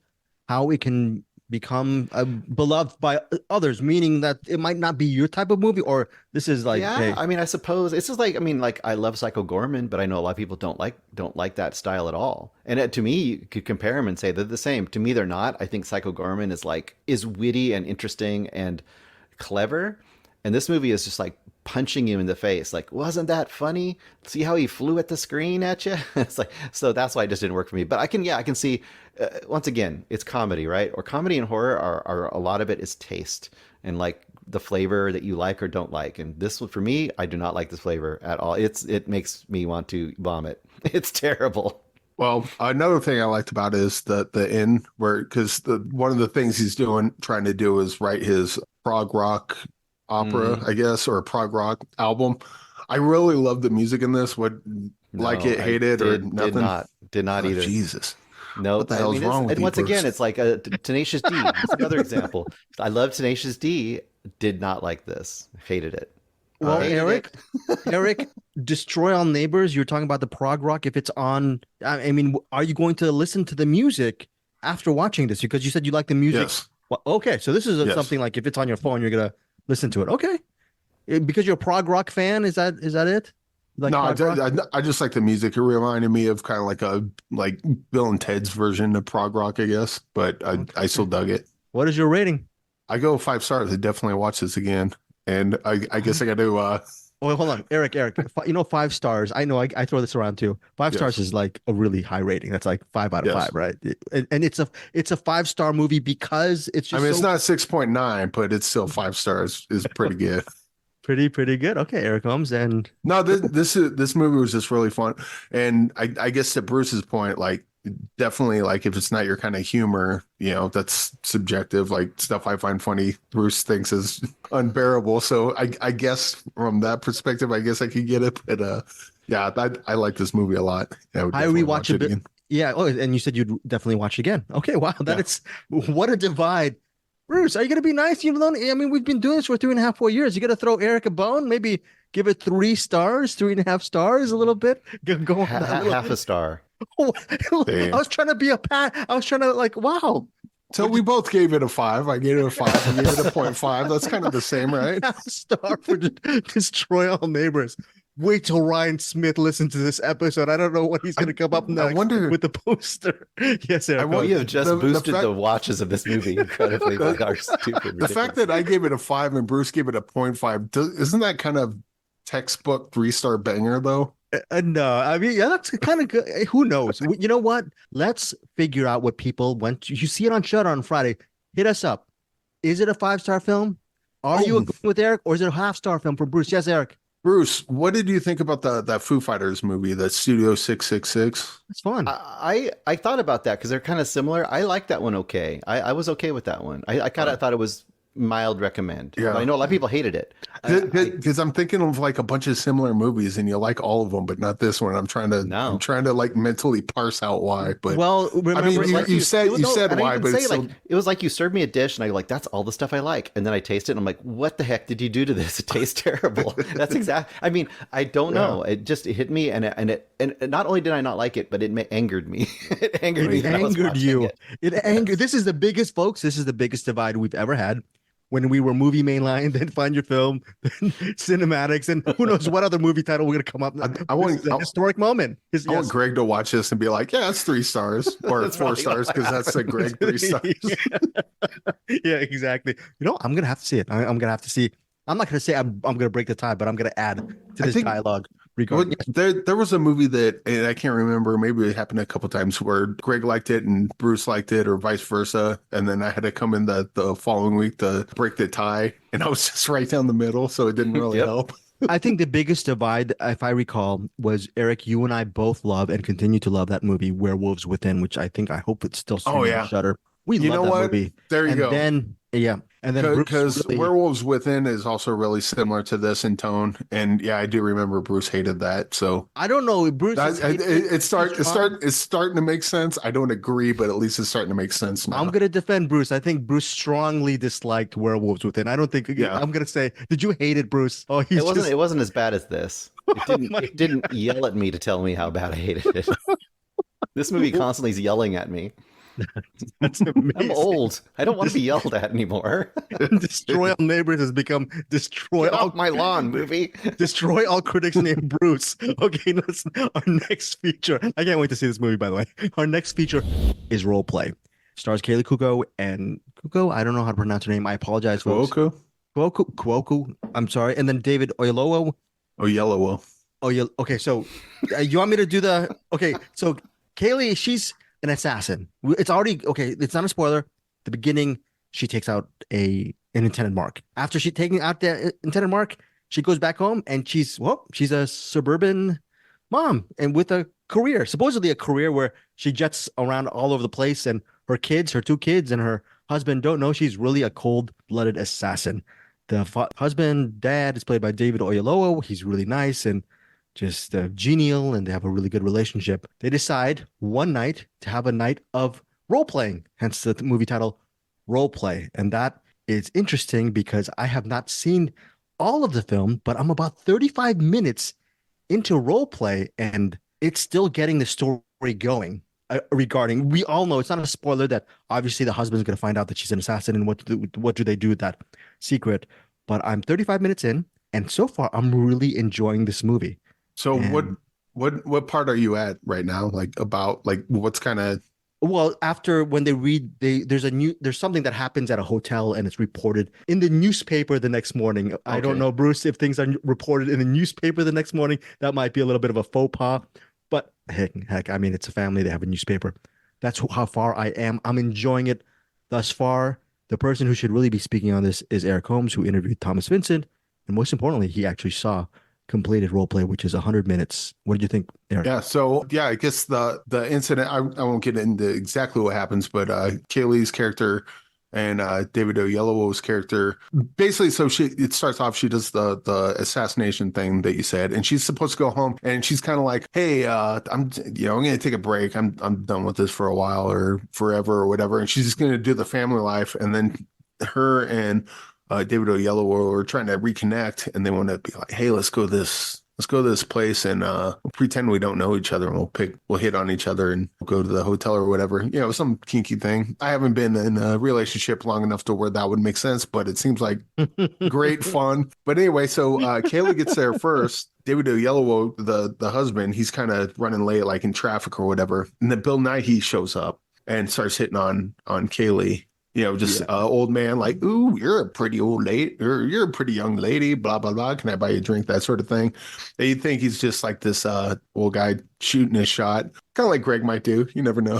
how it can become beloved by others, meaning that it might not be your type of movie, or this is like, hey. I mean, I suppose it's just like, I mean, like, I love Psycho Gorman, but I know a lot of people don't like that style at all. And to me, you could compare them and say they're the same. To me, they're not. I think Psycho Gorman is witty and interesting and clever, and this movie is just like punching you in the face. Like, wasn't that funny? See how he flew at the screen at you? It's like, so that's why it just didn't work for me. But I can see, once again, it's comedy, right? Or comedy and horror are a lot of it is taste and like the flavor that you like or don't like. And this one, for me, I do not like this flavor at all. It makes me want to vomit. It's terrible. Well, another thing I liked about it is the end, where, because one of the things he's trying to do is write his prog rock opera, I guess, or a prog rock album. I really love the music in this. Hate it, or nothing? Did not either. Jesus. No, what the hell's wrong with you? And once again, it's like a Tenacious D. It's another example. I love Tenacious D. Did not like this. Hated it. Well, Eric, Destroy All Neighbors. You're talking about the prog rock. If it's on, I mean, are you going to listen to the music after watching this? Because you said you like the music. Yes. Well, okay, so this is something like, if it's on your phone, you're gonna listen to it. Okay, because you're a prog rock fan. Is that it? Like, no, I just like the music. It reminded me of kind of like Bill and Ted's version of prog rock, I guess. But I still dug it. What is your rating? I go 5 stars. I definitely watch this again, and I guess I got to. Oh, hold on, Eric. 5 stars. I know. I throw this around too. 5 stars is like a really high rating. That's like 5 out of 5, right? And it's a 5-star movie because it's just. I mean, it's not 6.9, but it's still 5 stars. Is pretty good. Pretty good. Okay, Eric Holmes. And no, this movie was just really fun, and I guess to Bruce's point, like, definitely, like, if it's not your kind of humor, you know, that's subjective. Like, stuff I find funny, Bruce thinks is unbearable. So I guess from that perspective, I guess I could get it. But yeah, I like this movie a lot. I rewatch it again. Yeah. Oh, and you said you'd definitely watch it again. Okay. Wow. What a divide. Bruce, are you going to be nice? I mean, we've been doing this for 3.5, 4 years. You got to throw Eric a bone? Maybe give it 3 stars, 3.5 stars, a little bit. Go on half a star. I was trying to be a pat. I was trying to, like, wow. So we both gave it a 5. I gave it a 5. I gave it a 0.5. That's kind of the same, right? Half a star for Destroy All Neighbors. Wait till Ryan Smith listens to this episode. I don't know what he's going to come up next with the poster. Yes, Eric. You have just boosted the watches of this movie incredibly by our stupid. The fact that I gave it a 5 and Bruce gave it a 0.5, isn't that kind of textbook 3-star banger, though? No, I mean, yeah, that's kind of good. Who knows? You know what? Let's figure out what people went to. You see it on Shudder on Friday. Hit us up. Is it a 5-star film? Are you agreeing with Eric, or is it a half-star film for Bruce? Yes, Eric. Bruce, what did you think about that Foo Fighters movie, the Studio 666? It's fun. I thought about that because they're kind of similar. I like that one. Okay, I was okay with that one. I kind of thought it was mild recommend. Yeah, but I know a lot of people hated it because I'm thinking of like a bunch of similar movies, and you like all of them, but not this one. I'm trying to like mentally parse out why. But well, remember, I mean, you said why, but it's like it was like you served me a dish, and I like that's all the stuff I like, and then I taste it, and I'm like, what the heck did you do to this? It tastes terrible. That's exactly. I mean, I don't know. It hit me, and not only did I not like it, but it angered me. It angered me. It angered you. It angered. This is the biggest, folks. This is the biggest divide we've ever had. When we were Movie Mainline, then Find Your Film, then CinemAddicts, and who knows what other movie title we're going to come up. I want a historic moment. I want Greg to watch this and be like, yeah, it's 3 stars or 4 stars because that's a Greg 3 stars. Yeah, exactly. I'm going to have to see it. I'm going to have to see. I'm not going to say I'm going to break the tie, but I'm going to add to this dialogue. There was a movie that, and I can't remember, maybe it happened a couple times where Greg liked it and Bruce liked it or vice versa. And then I had to come in the following week to break the tie. And I was just right down the middle. So it didn't really help. I think the biggest divide, if I recall, was Eric, you and I both love and continue to love that movie, Werewolves Within, which I hope it's still streaming on Shudder. We love that movie. There you go. And then because Werewolves Within is also really similar to this in tone, and yeah, I do remember Bruce hated that. So I don't know, Bruce. It's starting to make sense. I don't agree, but at least it's starting to make sense now. I'm gonna defend Bruce. I think Bruce strongly disliked Werewolves Within. I don't think. Yeah. I'm gonna say, did you hate it, Bruce? Oh, it wasn't as bad as this. It didn't yell at me to tell me how bad I hated it. This movie constantly is yelling at me. That's amazing. I'm old. I don't want to be yelled at anymore. Destroy All Neighbors has become Destroy Get off my lawn movie. Destroy All Critics named Bruce. Okay, our next feature. I can't wait to see this movie, by the way. Our next feature is Role Play. Stars Kaylee Cuoco and Cuoco. I don't know how to pronounce her name. I apologize. Cuoco. I'm sorry. And then David Oyelowo. Okay, so you want me to do the... Okay, so Kaylee, she's an assassin. It's already okay. It's not a spoiler. The beginning, she takes out an intended mark. After she's taking out the intended mark, she goes back home and she's a suburban mom and with a career, supposedly a career where she jets around all over the place, and her 2 kids, and her husband don't know she's really a cold-blooded assassin. The husband, dad, is played by David Oyelowo. He's really nice and just genial, and they have a really good relationship. They decide one night to have a night of role-playing, hence the movie title, Role Play. And that is interesting because I have not seen all of the film, but I'm about 35 minutes into Role Play, and it's still getting the story going regarding, we all know, it's not a spoiler that obviously the husband's going to find out that she's an assassin, and what do they do with that secret. But I'm 35 minutes in, and so far I'm really enjoying this movie. So what part are you at right now? Like about like what's kind of... Well, after when they read, there's something that happens at a hotel and it's reported in the newspaper the next morning. Okay. I don't know, Bruce, if things are reported in the newspaper the next morning, that might be a little bit of a faux pas. But heck, I mean, it's a family. They have a newspaper. That's how far I am. I'm enjoying it thus far. The person who should really be speaking on this is Eric Holmes, who interviewed Thomas Vincent. And most importantly, he actually saw completed Role Play, which is 100 minutes. What did you think, Eric? Yeah, so I guess the incident, I won't get into exactly what happens, but Kaylee's character and David Oyelowo's character, basically, so it starts off, she does the assassination thing that you said, and she's supposed to go home, and she's kind of like, hey, I'm gonna take a break. I'm done with this for a while or forever or whatever, and she's just gonna do the family life. And then her and David Oyelowo are trying to reconnect, and they want to be like, hey, let's go to this place and pretend we don't know each other, and we'll hit on each other and we'll go to the hotel or whatever, some kinky thing. I haven't been in a relationship long enough to where that would make sense, but it seems like great fun. But anyway, so Kaylee gets there first. David Oyelowo, the husband, he's kind of running late, like in traffic or whatever, and then Bill Nighy shows up and starts hitting on Kaylee. Old man, like, ooh, you're a pretty old lady, you're a pretty young lady, blah, blah, blah. Can I buy you a drink? That sort of thing. And you think he's just like this old guy shooting his shot, kind of like Greg might do. You never know.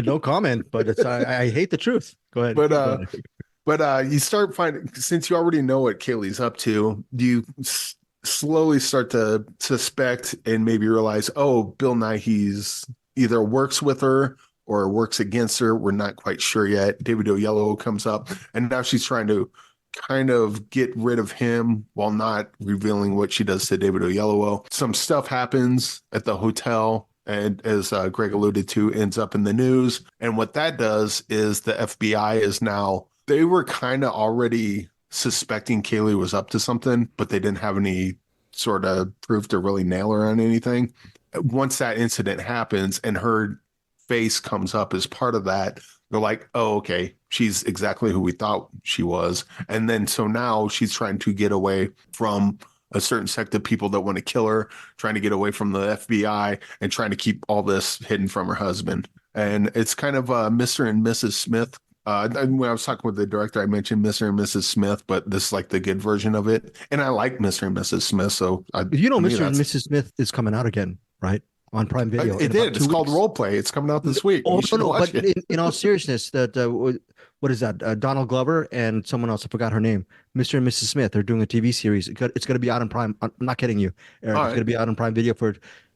No comment, but I hate the truth. Go ahead. But But you start finding, since you already know what Kaylee's up to, you slowly start to suspect and maybe realize, oh, Bill Nighy's either works with her or works against her. We're not quite sure yet. David Oyelowo comes up, and now she's trying to kind of get rid of him while not revealing what she does to David Oyelowo. Some stuff happens at the hotel, and as Greg alluded to, ends up in the news. And what that does is the FBI is now, they were kind of already suspecting Kaylee was up to something, but they didn't have any sort of proof to really nail her on anything. Once that incident happens and her face comes up as part of that, they're like, oh, okay, she's exactly who we thought she was. And then so now she's trying to get away from a certain sect of people that want to kill her, trying to get away from the FBI and trying to keep all this hidden from her husband. And it's kind of Mr. and Mrs. Smith. When I was talking with the director, I mentioned Mr. and Mrs. Smith, but this is like the good version of it. And I like Mr. and Mrs. Smith. So Mr. and Mrs. Smith is coming out again, right? On Prime Video. It did. It's called Role Play. It's coming out this week. Oh, no, but in all seriousness, what is that? Donald Glover and someone else, I forgot her name. Mr. and Mrs. Smith are doing a TV series. It's going to be out on Prime. I'm not kidding you, Eric. It's going to be out on Prime Video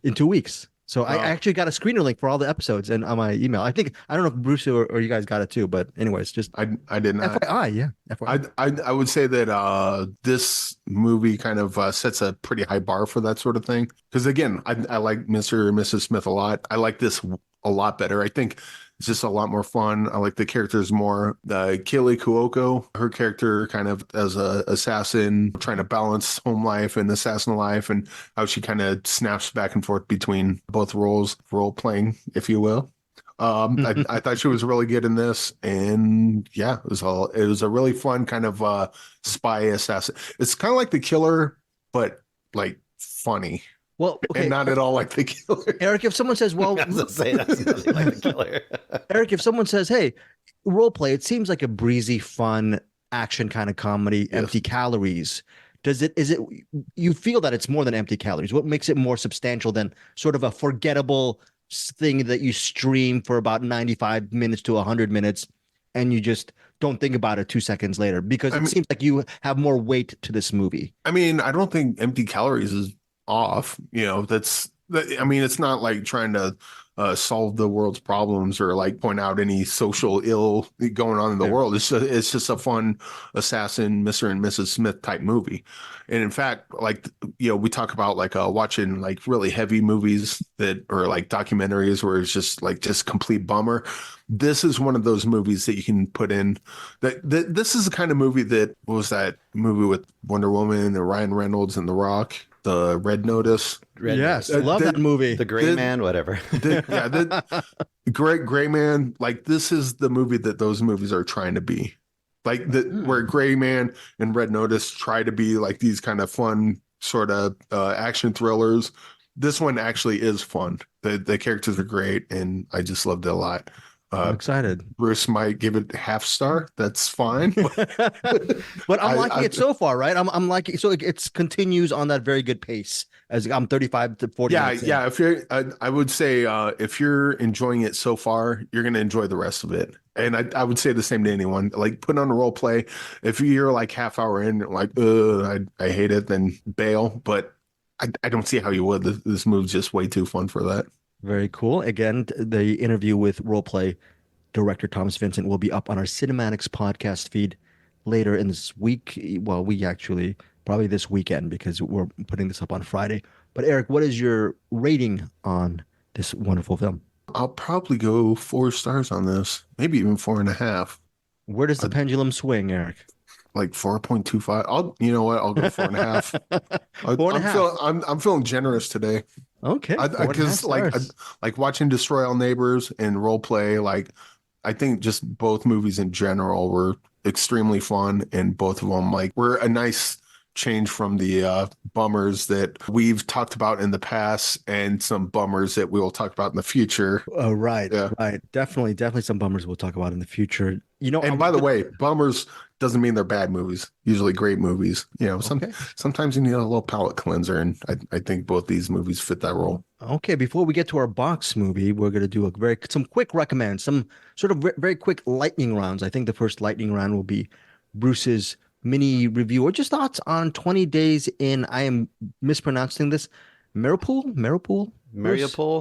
in 2 weeks. So I actually got a screener link for all the episodes and on my email. I don't know if Bruce or you guys got it too, but anyways, just I did not. FYI, yeah. FYI. I would say that this movie kind of sets a pretty high bar for that sort of thing. Because again, I like Mr. and Mrs. Smith a lot. I like this a lot better. I think it's just a lot more fun. I like the characters more. Kaylee Cuoco, her character kind of as a assassin, trying to balance home life and assassin life, and how she kind of snaps back and forth between both roles, role playing, if you will. I thought she was really good in this, and yeah, it was a really fun kind of spy assassin. It's kind of like The Killer, but like funny. Well, okay. And not at all like The Killer. Eric, if someone says, well, I was gonna say that's nothing like The Killer. Eric, if someone says, hey, role play, it seems like a breezy, fun action kind of comedy, yes. Empty calories. Is it, you feel that it's more than empty calories? What makes it more substantial than sort of a forgettable thing that you stream for about 95 minutes to 100 minutes and you just don't think about it 2 seconds later? Because it seems like you have more weight to this movie. I mean, I don't think Empty Calories is off. It's not like trying to solve the world's problems or like point out any social ill going on in the world. It's just a fun assassin, Mr. and Mrs. Smith type movie. And in fact, like, we talk about like watching like really heavy movies that or like documentaries where it's just complete bummer. This is one of those movies that you can put in this is the kind of movie that, what was that movie with Wonder Woman and Ryan Reynolds and The Rock? The Red Notice. Yes, love that movie. The Gray Man, whatever. Gray Man. Like, this is the movie that those movies are trying to be. Like, where Gray Man and Red Notice try to be like these kind of fun sort of action thrillers. This one actually is fun. The characters are great, and I just loved it a lot. I'm excited. Bruce might give it half star. That's fine. But I'm liking it so far, right? I'm liking, so it continues on that very good pace as I'm 35 to 40. Yeah. If you're, I would say, if you're enjoying it so far, you're going to enjoy the rest of it. And I would say the same to anyone. Like, put on a role play. If you're like half hour in, like, I hate it, then bail. But I don't see how you would. This move's just way too fun for that. Very cool. Again, the interview with Roleplay director Thomas Vincent will be up on our CinemAddicts podcast feed later in this week. Well, we actually probably this weekend because we're putting this up on Friday. But Eric, what is your rating on this wonderful film? I'll probably go 4 stars on this, maybe even 4.5. Where does the pendulum swing, Eric? Like 4.25. You know what? I'll go 4.5. 4.5. I'm feeling generous today. Okay. Because like watching Destroy All Neighbors and Role Play, like, I think just both movies in general were extremely fun, and both of them like were a nice change from the bummers that we've talked about in the past and some bummers that we will talk about in the future. Oh, right. Yeah. Right. Definitely some bummers we'll talk about in the future. And by the way, bummers Doesn't mean they're bad movies. Usually great movies. Sometimes you need a little palate cleanser, and I think both these movies fit that role. Okay, before we get to our box movie, we're going to do some quick recommends, some sort of very quick lightning rounds. I think the first lightning round will be Bruce's mini review or just thoughts on 20 Days in, I am mispronouncing this, Mariupol,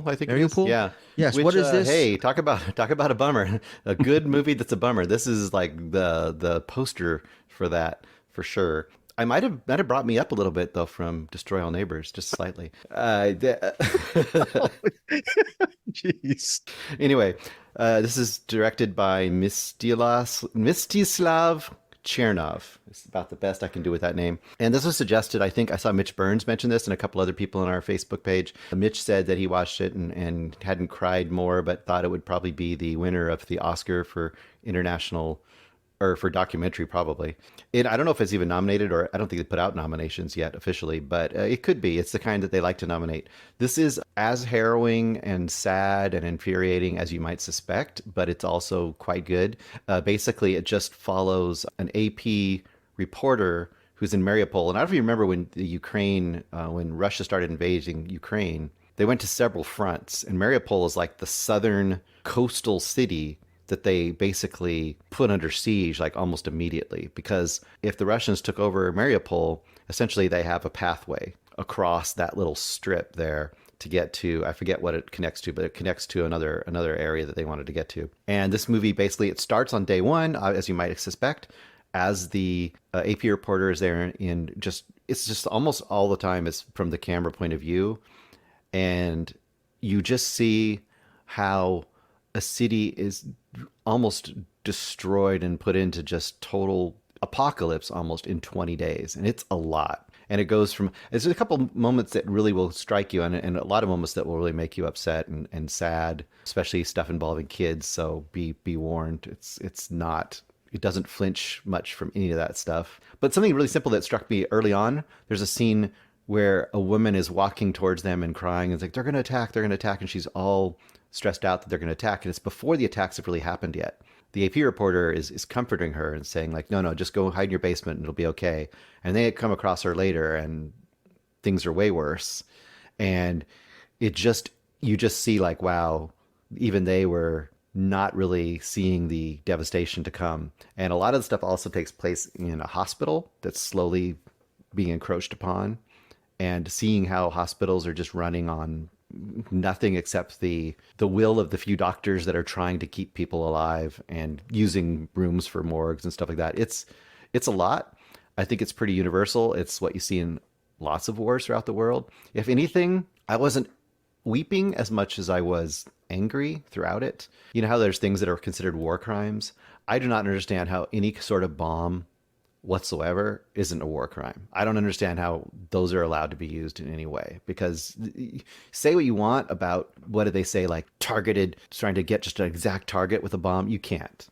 I think. Mariupol? Yeah. Yes. What is this? Hey, talk about a bummer. A good movie that's a bummer. This is like the poster for that for sure. I might have brought me up a little bit though from Destroy All Neighbors, just slightly. Jeez. Anyway, this is directed by Mstislav Chernov. It's about the best I can do with that name. And this was suggested, I think I saw Mitch Burns mention this and a couple other people on our Facebook page. Mitch said that he watched it and hadn't cried more, but thought it would probably be the winner of the Oscar for international or for documentary, probably. I don't know if it's even nominated, or I don't think they put out nominations yet officially, but it could be. It's the kind that they like to nominate. This is as harrowing and sad and infuriating as you might suspect, but it's also quite good. Basically, it just follows an AP reporter who's in Mariupol. And I don't know if you remember when when Russia started invading Ukraine, they went to several fronts. And Mariupol is like the southern coastal city that they basically put under siege like almost immediately, because if the Russians took over Mariupol, essentially they have a pathway across that little strip there to get to, I forget what it connects to, but it connects to another area that they wanted to get to. And this movie basically, it starts on day one, as you might suspect, as the AP reporter is there it's just almost all the time is from the camera point of view. And you just see how a city is almost destroyed and put into just total apocalypse almost in 20 days. And it's a lot. And it goes from, there's a couple moments that really will strike you and a lot of moments that will really make you upset and sad, especially stuff involving kids. So be warned. It doesn't flinch much from any of that stuff. But something really simple that struck me early on, there's a scene where a woman is walking towards them and crying. And it's like, they're going to attack. And she's all stressed out that they're going to attack. And it's before the attacks have really happened yet. The AP reporter is comforting her and saying like, no, just go hide in your basement and it'll be okay. And they come across her later and things are way worse. And you just see like, wow, even they were not really seeing the devastation to come. And a lot of the stuff also takes place in a hospital that's slowly being encroached upon, and seeing how hospitals are just running on nothing except the will of the few doctors that are trying to keep people alive and using rooms for morgues and stuff like that. It's a lot. I think it's pretty universal. It's what you see in lots of wars throughout the world. If anything, I wasn't weeping as much as I was angry throughout it. You know how there's things that are considered war crimes? I do not understand how any sort of bomb whatsoever isn't a war crime. I don't understand how those are allowed to be used in any way, because say what you want about, what do they say, like targeted, trying to get just an exact target with a bomb. You can't.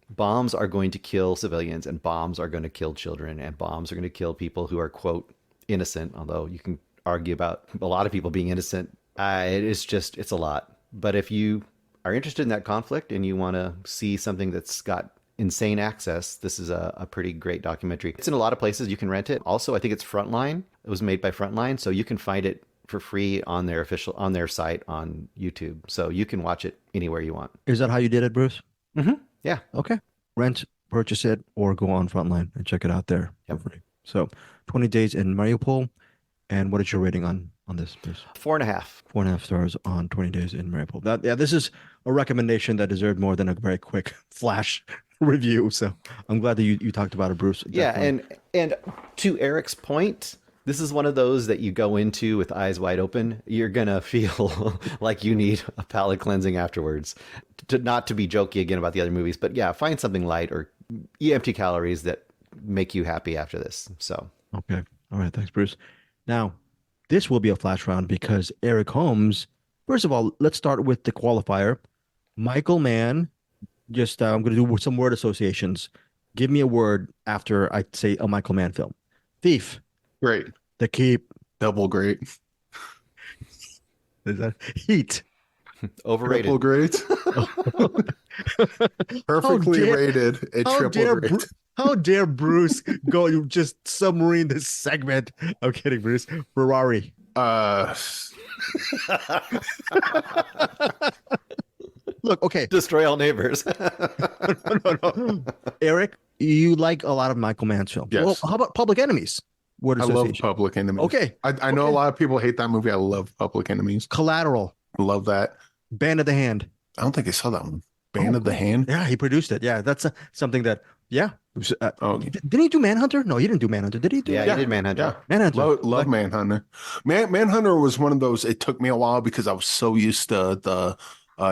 Bombs are going to kill civilians, and bombs are going to kill children, and bombs are going to kill people who are, quote, innocent, although you can argue about a lot of people being innocent. It's a lot. But if you are interested in that conflict and you want to see something that's got insane access, this is a pretty great documentary. It's in a lot of places. You can rent it. Also, I think it's Frontline. It was made by Frontline, so you can find it for free on their site on YouTube. So you can watch it anywhere you want. Is that how you did it, Bruce? Mm-hmm. Yeah. Okay. Rent, purchase it, or go on Frontline and check it out there. Yep. For free. So 20 Days in Mariupol. And what is your rating on this, Bruce? 4.5. 4.5 stars on 20 Days in Mariupol. This is a recommendation that deserved more than a very quick flash review. So I'm glad that you talked about it, Bruce. Definitely. Yeah, and to Eric's point, this is one of those that you go into with eyes wide open. You're gonna feel like you need a palate cleansing afterwards. Not to be jokey again about the other movies, but yeah, find something light or empty calories that make you happy after this. So okay, all right, thanks, Bruce. Now, this will be a flash round because Eric Holmes. First of all, let's start with the qualifier. Michael Mann. Just I'm going to do some word associations. Give me a word after I say a Michael Mann film. Thief. Great. The Keep. Double great. Is that Heat? Overrated. Triple great. Perfectly rated. A triple great. How dare Bruce go just submarine this segment? I'm kidding, Bruce. Ferrari. Look, okay. Destroy all neighbors. No. Eric, you like a lot of Michael Mann's films. Yes. Well, how about Public Enemies? Word I love association. Public Enemies. Okay. I know a lot of people hate that movie. I love Public Enemies. Collateral. I love that. Band of the Hand. I don't think I saw that one. Band of the Hand? Yeah, he produced it. Yeah, that's something that, yeah. Okay. Didn't he do Manhunter? No, he didn't do Manhunter. Did he do? Yeah, he did Manhunter. Yeah. Manhunter. Love Manhunter. Manhunter was one of those, it took me a while because I was so used to the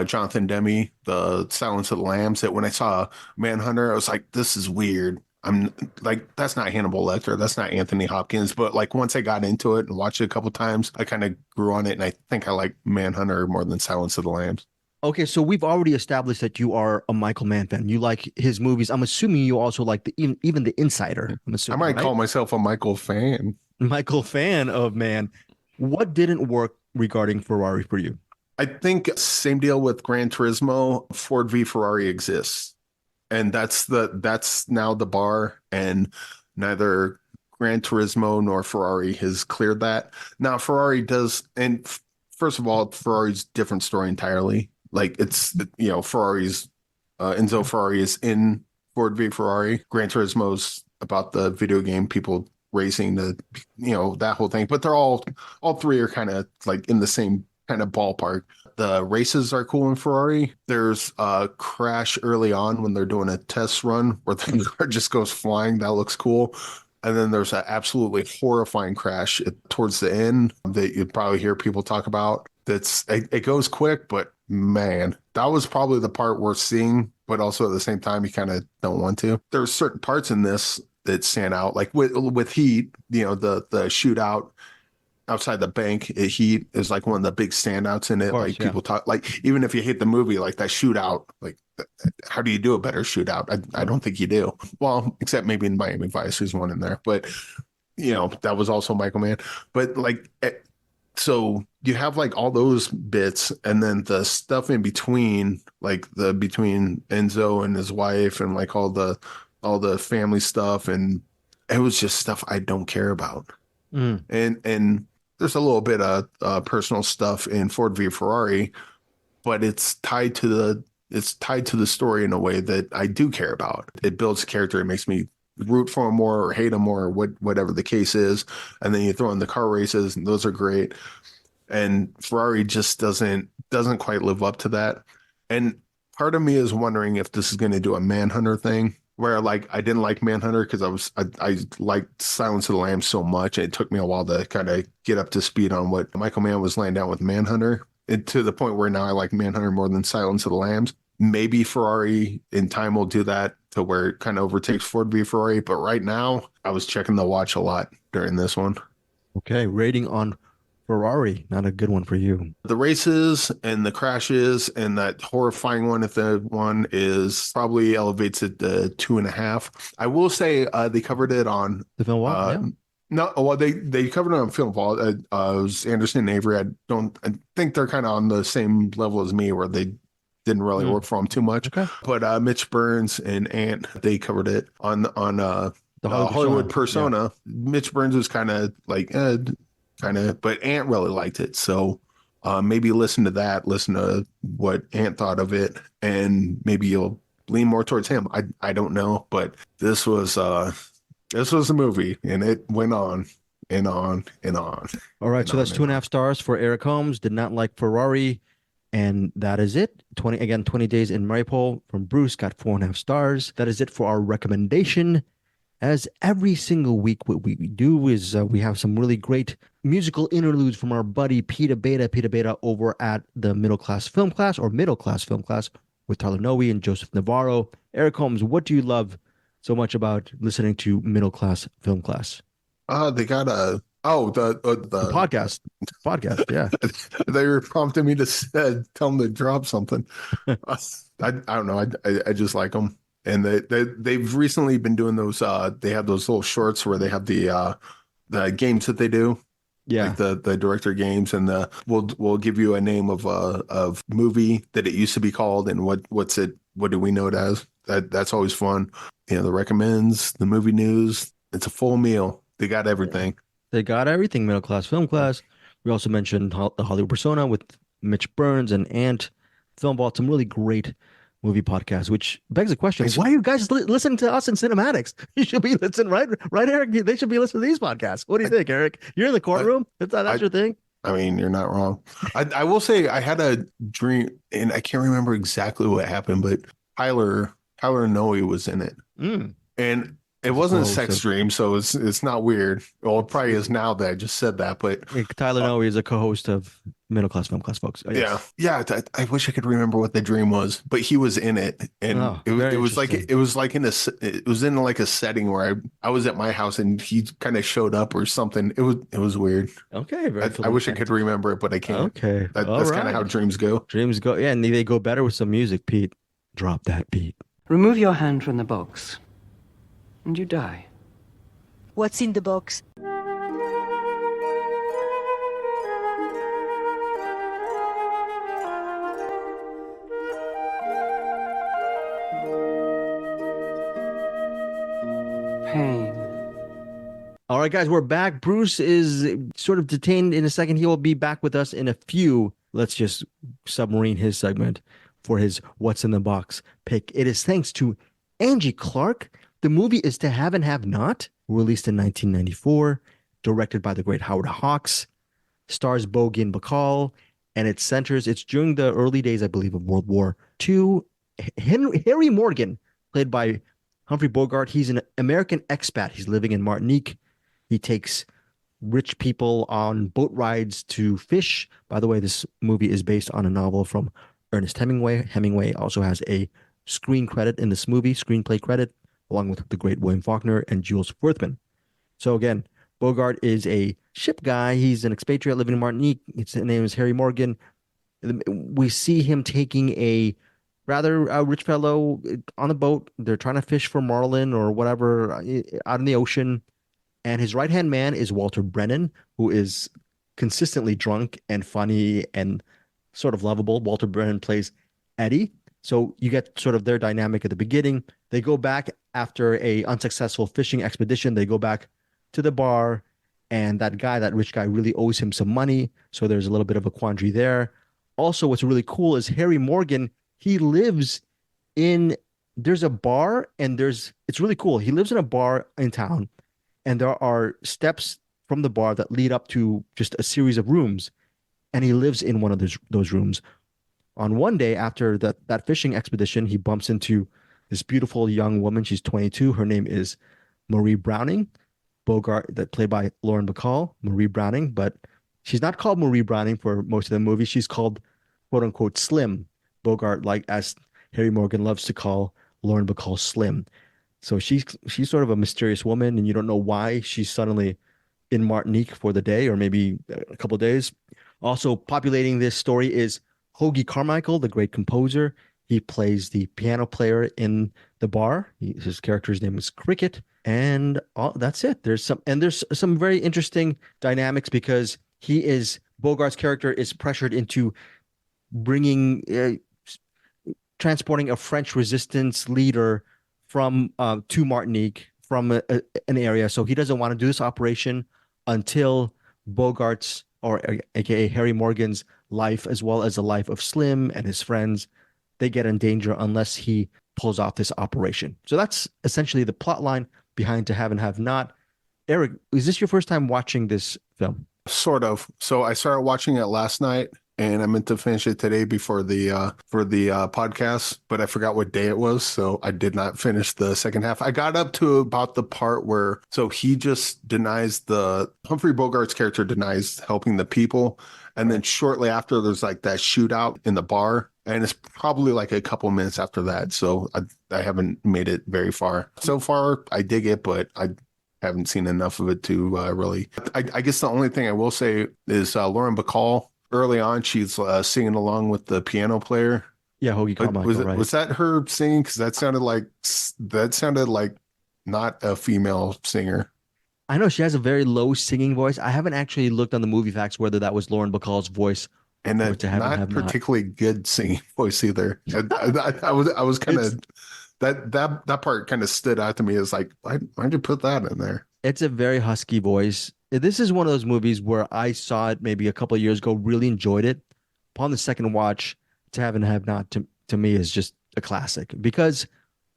Jonathan Demme, the Silence of the Lambs, that when I saw Manhunter, I was like, this is weird. I'm like, that's not Hannibal Lecter. That's not Anthony Hopkins. But like once I got into it and watched it a couple times, I kind of grew on it. And I think I like Manhunter more than Silence of the Lambs. Okay, so we've already established that you are a Michael Mann fan. You like his movies. I'm assuming you also like even The Insider. I'm assuming. I might call myself a Michael fan. Michael fan of Mann. What didn't work regarding Ferrari for you? I think same deal with Gran Turismo. Ford v Ferrari exists, and that's now the bar. And neither Gran Turismo nor Ferrari has cleared that. Now Ferrari does, and first of all, Ferrari's different story entirely. Like it's, Ferrari's Enzo Ferrari is in Ford v Ferrari. Gran Turismo's about the video game people racing, that whole thing. But they're all three are kind of like in the same kind of ballpark. The races are cool in Ferrari. There's a crash early on when they're doing a test run where the car just goes flying. That looks cool. And then there's an absolutely horrifying crash towards the end that you'd probably hear people talk about. It goes quick, but man, that was probably the part worth seeing, but also at the same time, you kind of don't want to. There's certain parts in this that stand out, like with Heat, the shootout outside the bank at Heat is like one of the big standouts in it. Course, people talk, like, even if you hate the movie, like that shootout, like, how do you do a better shootout? I don't think you do. Well, except maybe in Miami Vice, there's one in there, but that was also Michael Mann. But like, so you have like all those bits, and then the stuff in between, like between Enzo and his wife, and like all the family stuff, and it was just stuff I don't care about. And there's a little bit of personal stuff in Ford v Ferrari, but it's tied to the story in a way that I do care about. It builds a character. It makes me root for him more or hate him more, or whatever the case is. And then you throw in the car races, and those are great. And Ferrari just doesn't quite live up to that. And part of me is wondering if this is going to do a Manhunter thing, where like I didn't like Manhunter because I liked Silence of the Lambs so much. It took me a while to kind of get up to speed on what Michael Mann was laying down with Manhunter, and to the point where now I like Manhunter more than Silence of the Lambs. Maybe Ferrari in time will do that to where it kind of overtakes Ford v Ferrari. But right now, I was checking the watch a lot during this one. Okay, rating on Ferrari, not a good one for you. The races and the crashes and that horrifying one, if the one is, probably elevates it to 2.5. I will say they covered it on the film wall. Yeah. No, well, they covered it on Film Vault. It was Anderson and Avery. I think they're kind of on the same level as me, where they didn't really work for them too much. Okay. But Mitch Burns and Ant, they covered it on the Hollywood Persona. Yeah. Mitch Burns was kind of like but Ant really liked it. So maybe listen to that, listen to what Ant thought of it, and maybe you'll lean more towards him. I don't know, but this was a movie, and it went on and on and on. All right, so that's 2.5 stars for Eric Holmes. Did not like Ferrari, and that is it. 20 Days in Mariupol from Bruce got 4.5 stars. That is it for our recommendation. As every single week, what we do is we have some really great musical interludes from our buddy Peter Beta over at the Middle Class Film Class with Tyler Noe and Joseph Navarro. Eric Holmes, what do you love so much about listening to Middle Class Film Class? They got the podcast, yeah. They were prompting me to tell them to drop something. I don't know. I just like them. And they've recently been doing those. They have those little shorts where they have the games that they do. Yeah, like the director games, and we'll give you a name of movie that it used to be called, and what's it what do we know it as? That's always fun. The recommends, the movie news. It's a full meal. They got everything. They got everything. Middle class, film class. We also mentioned the Hollywood Persona with Mitch Burns and Ant. Film Vault, some really great movie podcasts, which begs the question, why are you guys listening to us in CinemAddicts? You should be listening, right, Eric? They should be listening to these podcasts. What do you think, Eric? You're in the courtroom? That's your thing? I mean, you're not wrong. I will say I had a dream, and I can't remember exactly what happened, but Tyler Noe was in it. And it wasn't a sex dream, so it's not weird. Well, it probably is now that I just said that, but Tyler Noe is a co-host of Middle Class Film Class, folks. Oh, yes. Yeah. I wish I could remember what the dream was, but he was in it, and it was like in like a setting where I was at my house and he kind of showed up or something. It was weird. Okay, I wish I could remember it, but I can't. Okay, that's kind of how dreams go. Dreams go, yeah, and they go better with some music. Pete, drop that beat. Remove your hand from the box, and you die. What's in the box? Pain. All right, guys, we're back. Bruce is sort of detained in a second. He will be back with us in a few. Let's just submarine his segment for his What's in the Box pick. It is thanks to Angie Clark. The movie is To Have and Have Not, released in 1994, directed by the great Howard Hawks, stars Bogan Bacall, and it's during the early days, I believe, of World War II. Harry Morgan, played by Humphrey Bogart, he's an American expat. He's living in Martinique. He takes rich people on boat rides to fish. By the way, this movie is based on a novel from Ernest Hemingway. Hemingway also has a screenplay credit, along with the great William Faulkner and Jules Werthman. So again, Bogart is a ship guy. He's an expatriate living in Martinique. His name is Harry Morgan. We see him taking a rather rich fellow on a boat. They're trying to fish for marlin or whatever out in the ocean. And his right-hand man is Walter Brennan, who is consistently drunk and funny and sort of lovable. Walter Brennan plays Eddie. So you get sort of their dynamic at the beginning. They go back after a unsuccessful fishing expedition. They go back to the bar, and that rich guy really owes him some money. So there's a little bit of a quandary there. Also, what's really cool is Harry Morgan, there's a bar, and it's really cool. He lives in a bar in town, and there are steps from the bar that lead up to just a series of rooms. And he lives in one of those rooms. On one day after that fishing expedition, he bumps into this beautiful young woman. She's 22. Her name is Marie Browning. Bogart, played by Lauren Bacall, Marie Browning, but she's not called Marie Browning for most of the movie. She's called, quote unquote, Slim. Bogart, like as Harry Morgan loves to call Lauren Bacall, Slim. So she's sort of a mysterious woman, and you don't know why she's suddenly in Martinique for the day or maybe a couple of days. Also populating this story is Hoagy Carmichael, the great composer. He plays the piano player in the bar. His character's name is Cricket, and that's it. There's some very interesting dynamics because Bogart's character is pressured into transporting a French resistance leader to Martinique from an area. So he doesn't want to do this operation until Bogart's, or aka Harry Morgan's, life, as well as the life of Slim and his friends, they get in danger unless he pulls off this operation. So that's essentially the plot line behind To Have and Have Not. Eric, is this your first time watching this film? Sort of. So I started watching it last night, and I meant to finish it today before the podcast, but I forgot what day it was, so I did not finish the second half. I got up to about the part where, so he just Humphrey Bogart's character denies helping the people, and then shortly after there's like that shootout in the bar, and it's probably like a couple minutes after that, so I haven't made it very far. So far, I dig it, but I haven't seen enough of it to really. I guess the only thing I will say is Lauren Bacall. Early on, she's singing along with the piano player. Yeah, Hoagy Carmichael, right? Was that her singing? Because that sounded like not a female singer. I know she has a very low singing voice. I haven't actually looked on the movie facts whether that was Lauren Bacall's voice And a not particularly good singing voice either. I was kind of that part kind of stood out to me as like, why'd you put that in there? It's a very husky voice. This is one of those movies where I saw it maybe a couple of years ago, really enjoyed it. Upon the second watch, To Have and Have Not to me is just a classic because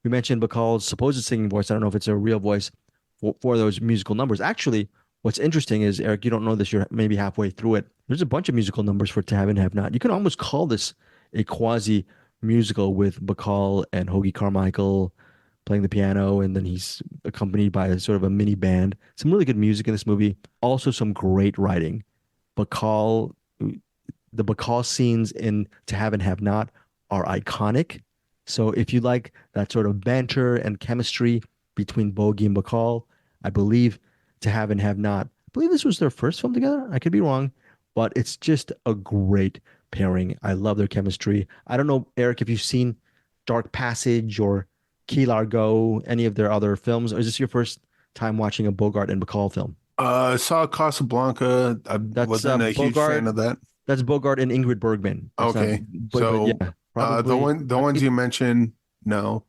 we mentioned Bacall's supposed singing voice. I don't know if it's a real voice for those musical numbers. Actually, what's interesting is, Eric, you don't know this, you're maybe halfway through it. There's a bunch of musical numbers for To Have and Have Not. You can almost call this a quasi musical with Bacall and Hoagie Carmichael playing the piano, and then he's accompanied by a sort of a mini band. Some really good music in this movie. Also some great writing. The Bacall scenes in To Have and Have Not are iconic. So if you like that sort of banter and chemistry between Bogey and Bacall, I believe To Have and Have Not, I believe this was their first film together. I could be wrong, but it's just a great pairing. I love their chemistry. I don't know, Eric, if you've seen Dark Passage or Key Largo, any of their other films, or is this your first time watching a Bogart and Bacall film? I saw Casablanca. I wasn't a huge fan of that. That's Bogart and Ingrid Bergman. Okay, the ones you mentioned, no.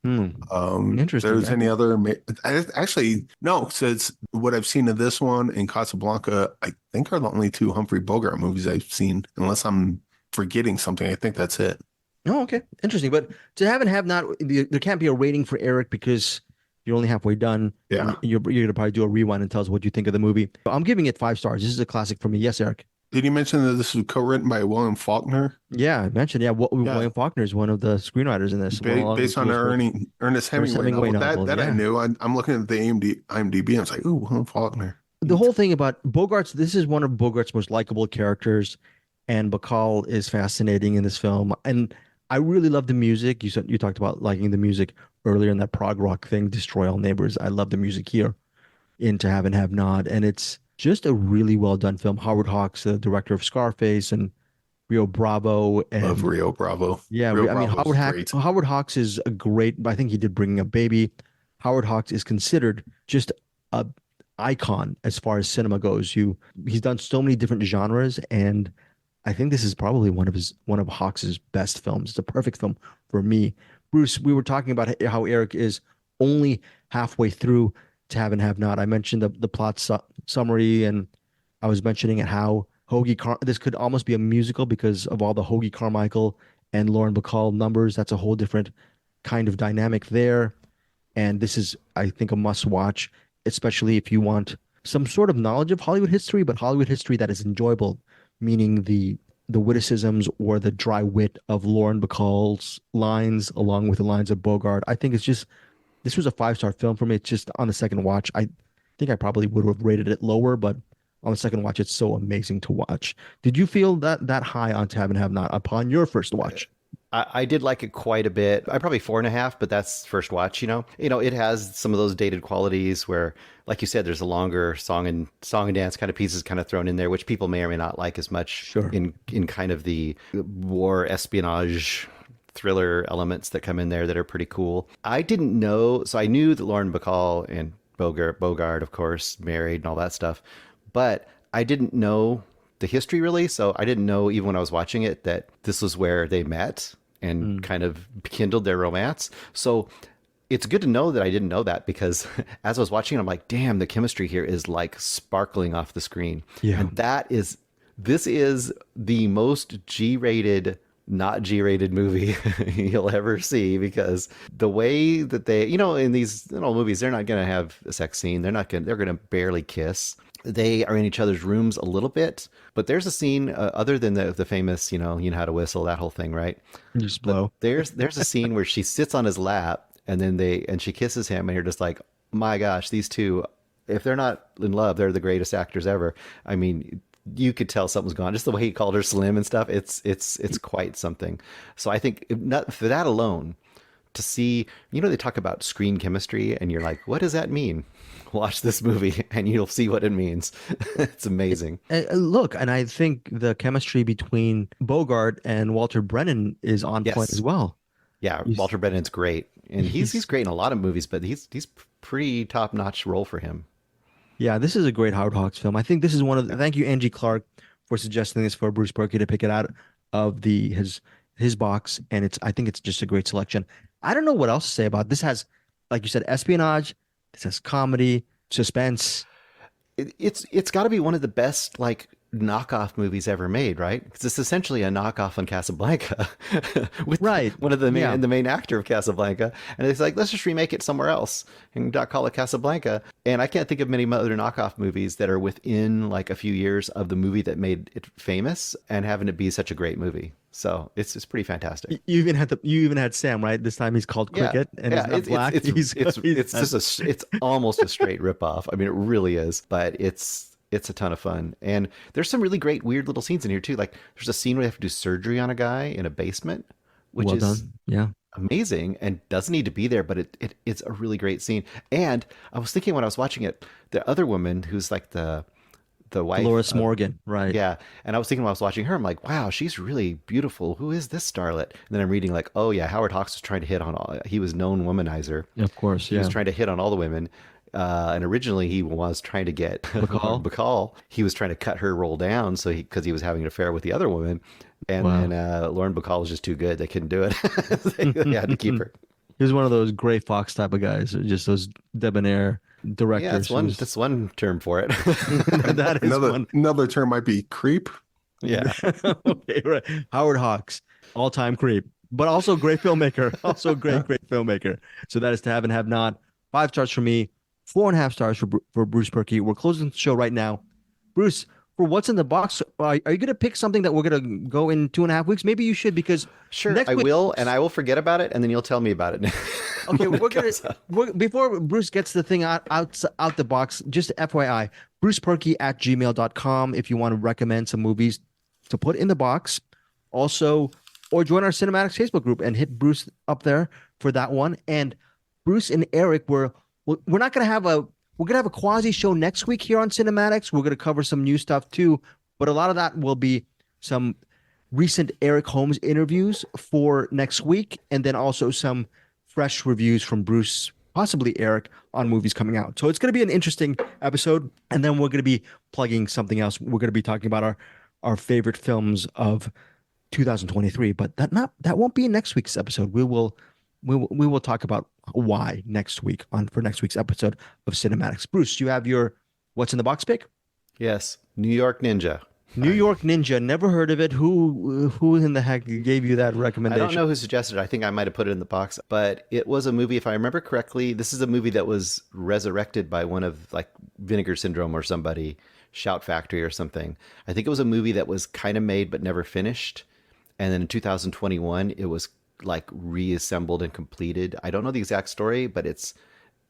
Interesting. There's any other? Actually, no. Since what I've seen of this one and Casablanca, I think are the only two Humphrey Bogart movies I've seen. Unless I'm forgetting something, I think that's it. Oh, okay. Interesting. But To Have and Have Not, there can't be a rating for Eric because you're only halfway done. Yeah. You're going to probably do a rewind and tell us what you think of the movie. I'm giving it 5 stars. This is a classic for me. Yes, Eric? Did you mention that this was co-written by William Faulkner? Yeah, I mentioned. Yeah, William Faulkner is one of the screenwriters in this. Based on an Ernest Hemingway novel. That I knew. I'm looking at the IMDb. I was like, ooh, William Faulkner. The whole thing about Bogart's, this is one of Bogart's most likable characters, and Bacall is fascinating in this film. And I really love the music. You talked about liking the music earlier in that prog rock thing, Destroy All Neighbors. I love the music here in To Have and Have Not. And it's just a really well done film. Howard Hawks, the director of Scarface, and Rio Bravo. Love Rio Bravo. Yeah, Howard Hawks is a great, I think he did Bringing Up Baby. Howard Hawks is considered just a icon as far as cinema goes. He's done so many different genres, and I think this is probably one of Hawks's best films. It's a perfect film for me. Bruce, we were talking about how Eric is only halfway through To Have and Have Not. I mentioned the plot summary, and I was mentioning how this could almost be a musical because of all the Hoagie Carmichael and Lauren Bacall numbers. That's a whole different kind of dynamic there. And this is, I think, a must watch, especially if you want some sort of knowledge of Hollywood history, but Hollywood history that is enjoyable, meaning the witticisms or the dry wit of Lauren Bacall's lines along with the lines of Bogart. I think this was a 5-star film for me. It's just on the second watch, I think I probably would have rated it lower, but on the second watch, it's so amazing to watch. Did you feel that high on To Have and Have Not upon your first watch? I did like it quite a bit. I probably 4.5, but that's first watch. It has some of those dated qualities where, like you said, there's a longer song and dance kind of pieces kind of thrown in there, which people may or may not like as much. Sure. in kind of the war espionage thriller elements that come in there that are pretty cool. I didn't know, so I knew that Lauren Bacall and Bogart, of course, married and all that stuff, but I didn't know the history really. So I didn't know, even when I was watching it, that this was where they met and kind of kindled their romance. So it's good to know that I didn't know that, because as I was watching it, I'm like, damn, the chemistry here is like sparkling off the screen. Yeah. And this is the most G-rated, not G-rated movie you'll ever see, because the way that they, in these movies, they're not going to have a sex scene. They're going to barely kiss. They are in each other's rooms a little bit, but there's a scene other than the famous, you know how to whistle, that whole thing, right? Just blow. There's a scene where she sits on his lap and then she kisses him, and you're just like, my gosh, these two, if they're not in love, they're the greatest actors ever. I mean, you could tell something's gone. Just the way he called her slim and stuff. It's quite something. So I think for that alone, to see, they talk about screen chemistry, and you're like, what does that mean? Watch this movie and you'll see what it means. It's amazing. Look, and I think the chemistry between Bogart and Walter Brennan is on point as well. Yeah, Walter Brennan's great, and he's great in a lot of movies, but he's pretty top notch role for him. Yeah, this is a great Howard Hawks film. I think this is thank you, Angie Clark, for suggesting this for Bruce Perky to pick it out of his box, and I think it's just a great selection. I don't know what else to say about it. This has, like you said, espionage. This has comedy, suspense. It's got to be one of the best like knockoff movies ever made, right? Because it's essentially a knockoff on Casablanca with one of the main actor of Casablanca, and it's like, let's just remake it somewhere else and not call it Casablanca. And I can't think of many other knockoff movies that are within like a few years of the movie that made it famous and having it be such a great movie. So it's pretty fantastic. You even had Sam, right? This time he's called Cricket, and he's not black. It's almost a straight ripoff. I mean, it really is, but it's a ton of fun. And there's some really great weird little scenes in here too. Like there's a scene where they have to do surgery on a guy in a basement, which is amazing and doesn't need to be there, but it's a really great scene. And I was thinking when I was watching it, the other woman who's like the wife, Dolores Morgan, right? Yeah. And I was thinking when I was watching her, I'm like, wow, she's really beautiful. Who is this starlet? And then I'm reading like, oh yeah, Howard Hawks was trying to hit on all. He was known womanizer. Of course, he was trying to hit on all the women. And originally he was trying to get Bacall. He was trying to cut her role down because he was having an affair with the other woman. And then Lauren Bacall was just too good. They couldn't do it. They had to keep her. He was one of those Gray Fox type of guys, just those debonair directors. Yeah, that's one term for it. That is another term might be creep. Yeah. Okay, right. Howard Hawks, all-time creep, but also great filmmaker. Also great filmmaker. So that is To Have and Have Not. 5 stars for me, 4.5 stars for Bruce Perky. We're closing the show right now. Bruce, for what's in the box, are you going to pick something that we're going to go in 2.5 weeks? Maybe you should, because I will, and I will forget about it, and then you'll tell me about it. Okay, before Bruce gets the thing out the box, just FYI, bruceperky@gmail.com if you want to recommend some movies to put in the box. Also, or join our CinemAddicts Facebook group and hit Bruce up there for that one. And Bruce and Eric, we're not going to have we're going to have a quasi show next week here on CinemAddicts. We're going to cover some new stuff too, but a lot of that will be some recent Eric Holmes interviews for next week, and then also some fresh reviews from Bruce, possibly Eric, on movies coming out. So it's going to be an interesting episode, and then we're going to be plugging something else. We're going to be talking about our favorite films of 2023, but that won't be in next week's episode. We will talk about why next week for next week's episode of CinemAddicts. Bruce, you have your what's in the box pick? Yes, New York Ninja. New York Ninja. Never heard of it. Who in the heck gave you that recommendation? I don't know who suggested it. I think I might have put it in the box, but it was a movie, if I remember correctly. This is a movie that was resurrected by one of like Vinegar Syndrome or somebody, Shout Factory or something. I think it was a movie that was kind of made but never finished. And then in 2021, it was like reassembled and completed. I don't know the exact story, but it's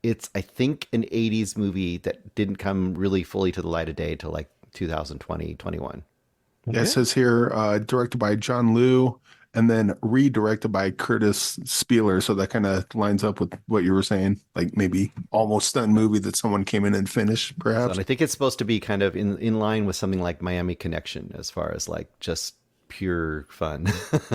I think an 80s movie that didn't come really fully to the light of day till like 2020, 21. Okay. Yeah, it says here directed by John Liu and then redirected by Curtis Spieler. So that kind of lines up with what you were saying, like maybe almost done movie that someone came in and finished, perhaps. And I think it's supposed to be kind of in line with something like Miami Connection as far as like just pure fun.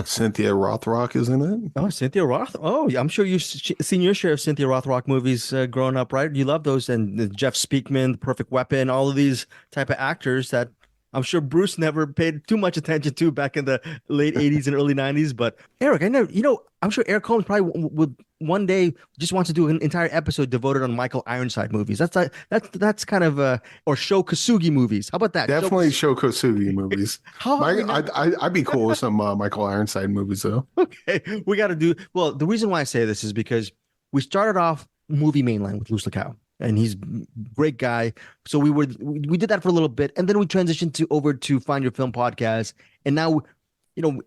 Cynthia Rothrock is in it. Oh, Cynthia Roth. Oh, I'm sure you've seen your share of Cynthia Rothrock movies growing up, right? You love those. And Jeff Speakman, The Perfect Weapon, all of these type of actors that I'm sure Bruce never paid too much attention to back in the late 80s and early 90s. But Eric, I'm sure Eric Holmes probably would one day just wants to do an entire episode devoted on Michael Ironside movies. That's kind of or Sho Kosugi movies. How about that? Definitely Sho Kosugi movies. I'd be cool with some Michael Ironside movies though. Okay, we got to do. Well, the reason why I say this is because we started off Movie Mainline with Luce Lacow, and he's a great guy. So we did that for a little bit, and then we transitioned over to Find Your Film Podcast, and now,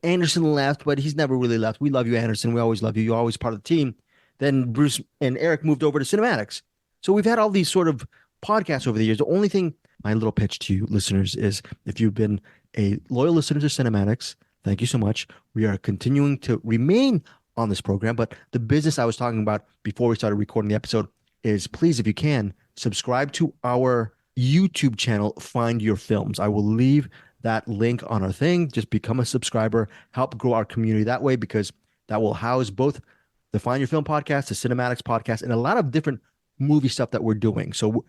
Anderson left, but he's never really left. We love you, Anderson. We always love you. You're always part of the team. Then Bruce and Eric moved over to CinemAddicts. So we've had all these sort of podcasts over the years. The only thing, my little pitch to you listeners is, if you've been a loyal listener to CinemAddicts, thank you so much. We are continuing to remain on this program, but the business I was talking about before we started recording the episode is, please, if you can, subscribe to our YouTube channel, Find Your Films. I will leave that link on our thing. Just become a subscriber, help grow our community that way, because that will house both the Find Your Film podcast, the CinemAddicts podcast, and a lot of different movie stuff that we're doing. So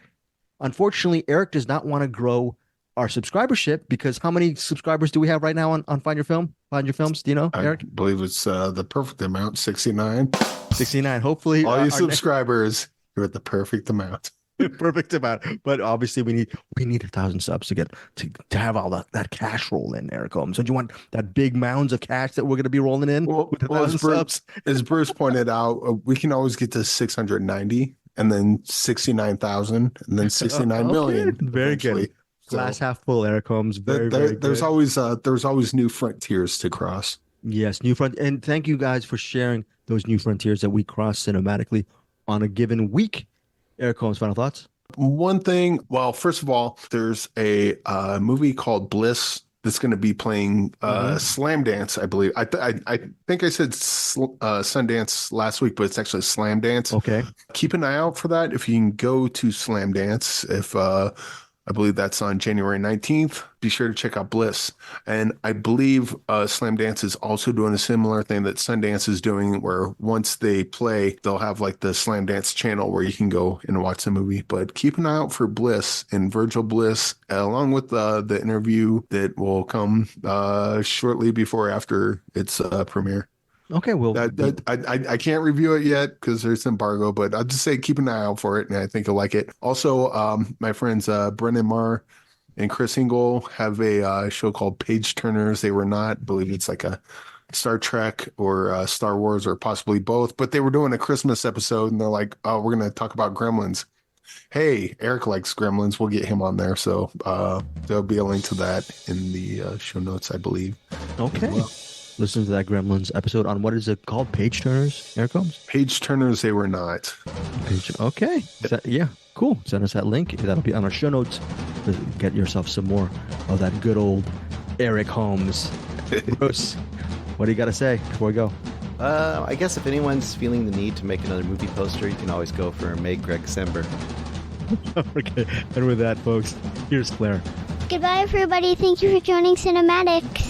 unfortunately, Eric does not want to grow our subscribership, because how many subscribers do we have right now on Find Your Film? Find Your Films? Do you know, Eric? I believe it's the perfect amount, 69. 69. Hopefully, all you subscribers, you're at the perfect amount. Perfect amount. But obviously, we need 1,000 subs to get to have all that cash roll in, Eric Holmes. So do you want that big mounds of cash that we're going to be rolling in with 1,000 subs? As Bruce pointed out, we can always get to 690, and then 69,000, and then 69 million. Very good. So, glass half full, Eric Holmes. Very good. There's always new frontiers to cross. Yes, new front. And thank you guys for sharing those new frontiers that we cross cinematically on a given week. Eric Holmes, final thoughts? One thing, well, first of all, there's a movie called Bliss that's going to be playing Slam Dance, I believe. I think I said Sundance last week, but it's actually Slam Dance. Okay. Keep an eye out for that. If you can go to Slam Dance, if I believe that's on January 19th. Be sure to check out Bliss. And I believe Slam Dance is also doing a similar thing that Sundance is doing, where once they play, they'll have like the Slam Dance channel where you can go and watch the movie. But keep an eye out for Bliss and Virgil Bliss, along with the interview that will come shortly before after its premiere. Okay, well, I can't review it yet because there's embargo, but I'll just say keep an eye out for it, and I think you'll like it. Also, my friends Brendan Marr and Chris Ingle have a show called Page Turners. They Were Not. I believe it's like a Star Trek or Star Wars or possibly both, but they were doing a Christmas episode, and they're like, oh, we're going to talk about Gremlins. Hey, Eric likes Gremlins. We'll get him on there. So there'll be a link to that in the show notes, I believe. Okay. Well. Listen to that Gremlins episode on, what is it called? Page Turners, Eric Holmes? Page Turners, They Were Not. Okay. Yeah, cool. Send us that link. That'll be on our show notes. Get yourself some more of that good old Eric Holmes. Bruce, what do you got to say before we go? I guess if anyone's feeling the need to make another movie poster, you can always go for Make Greg Sember. Okay. And with that, folks, here's Claire. Goodbye, everybody. Thank you for joining CinemAddicts.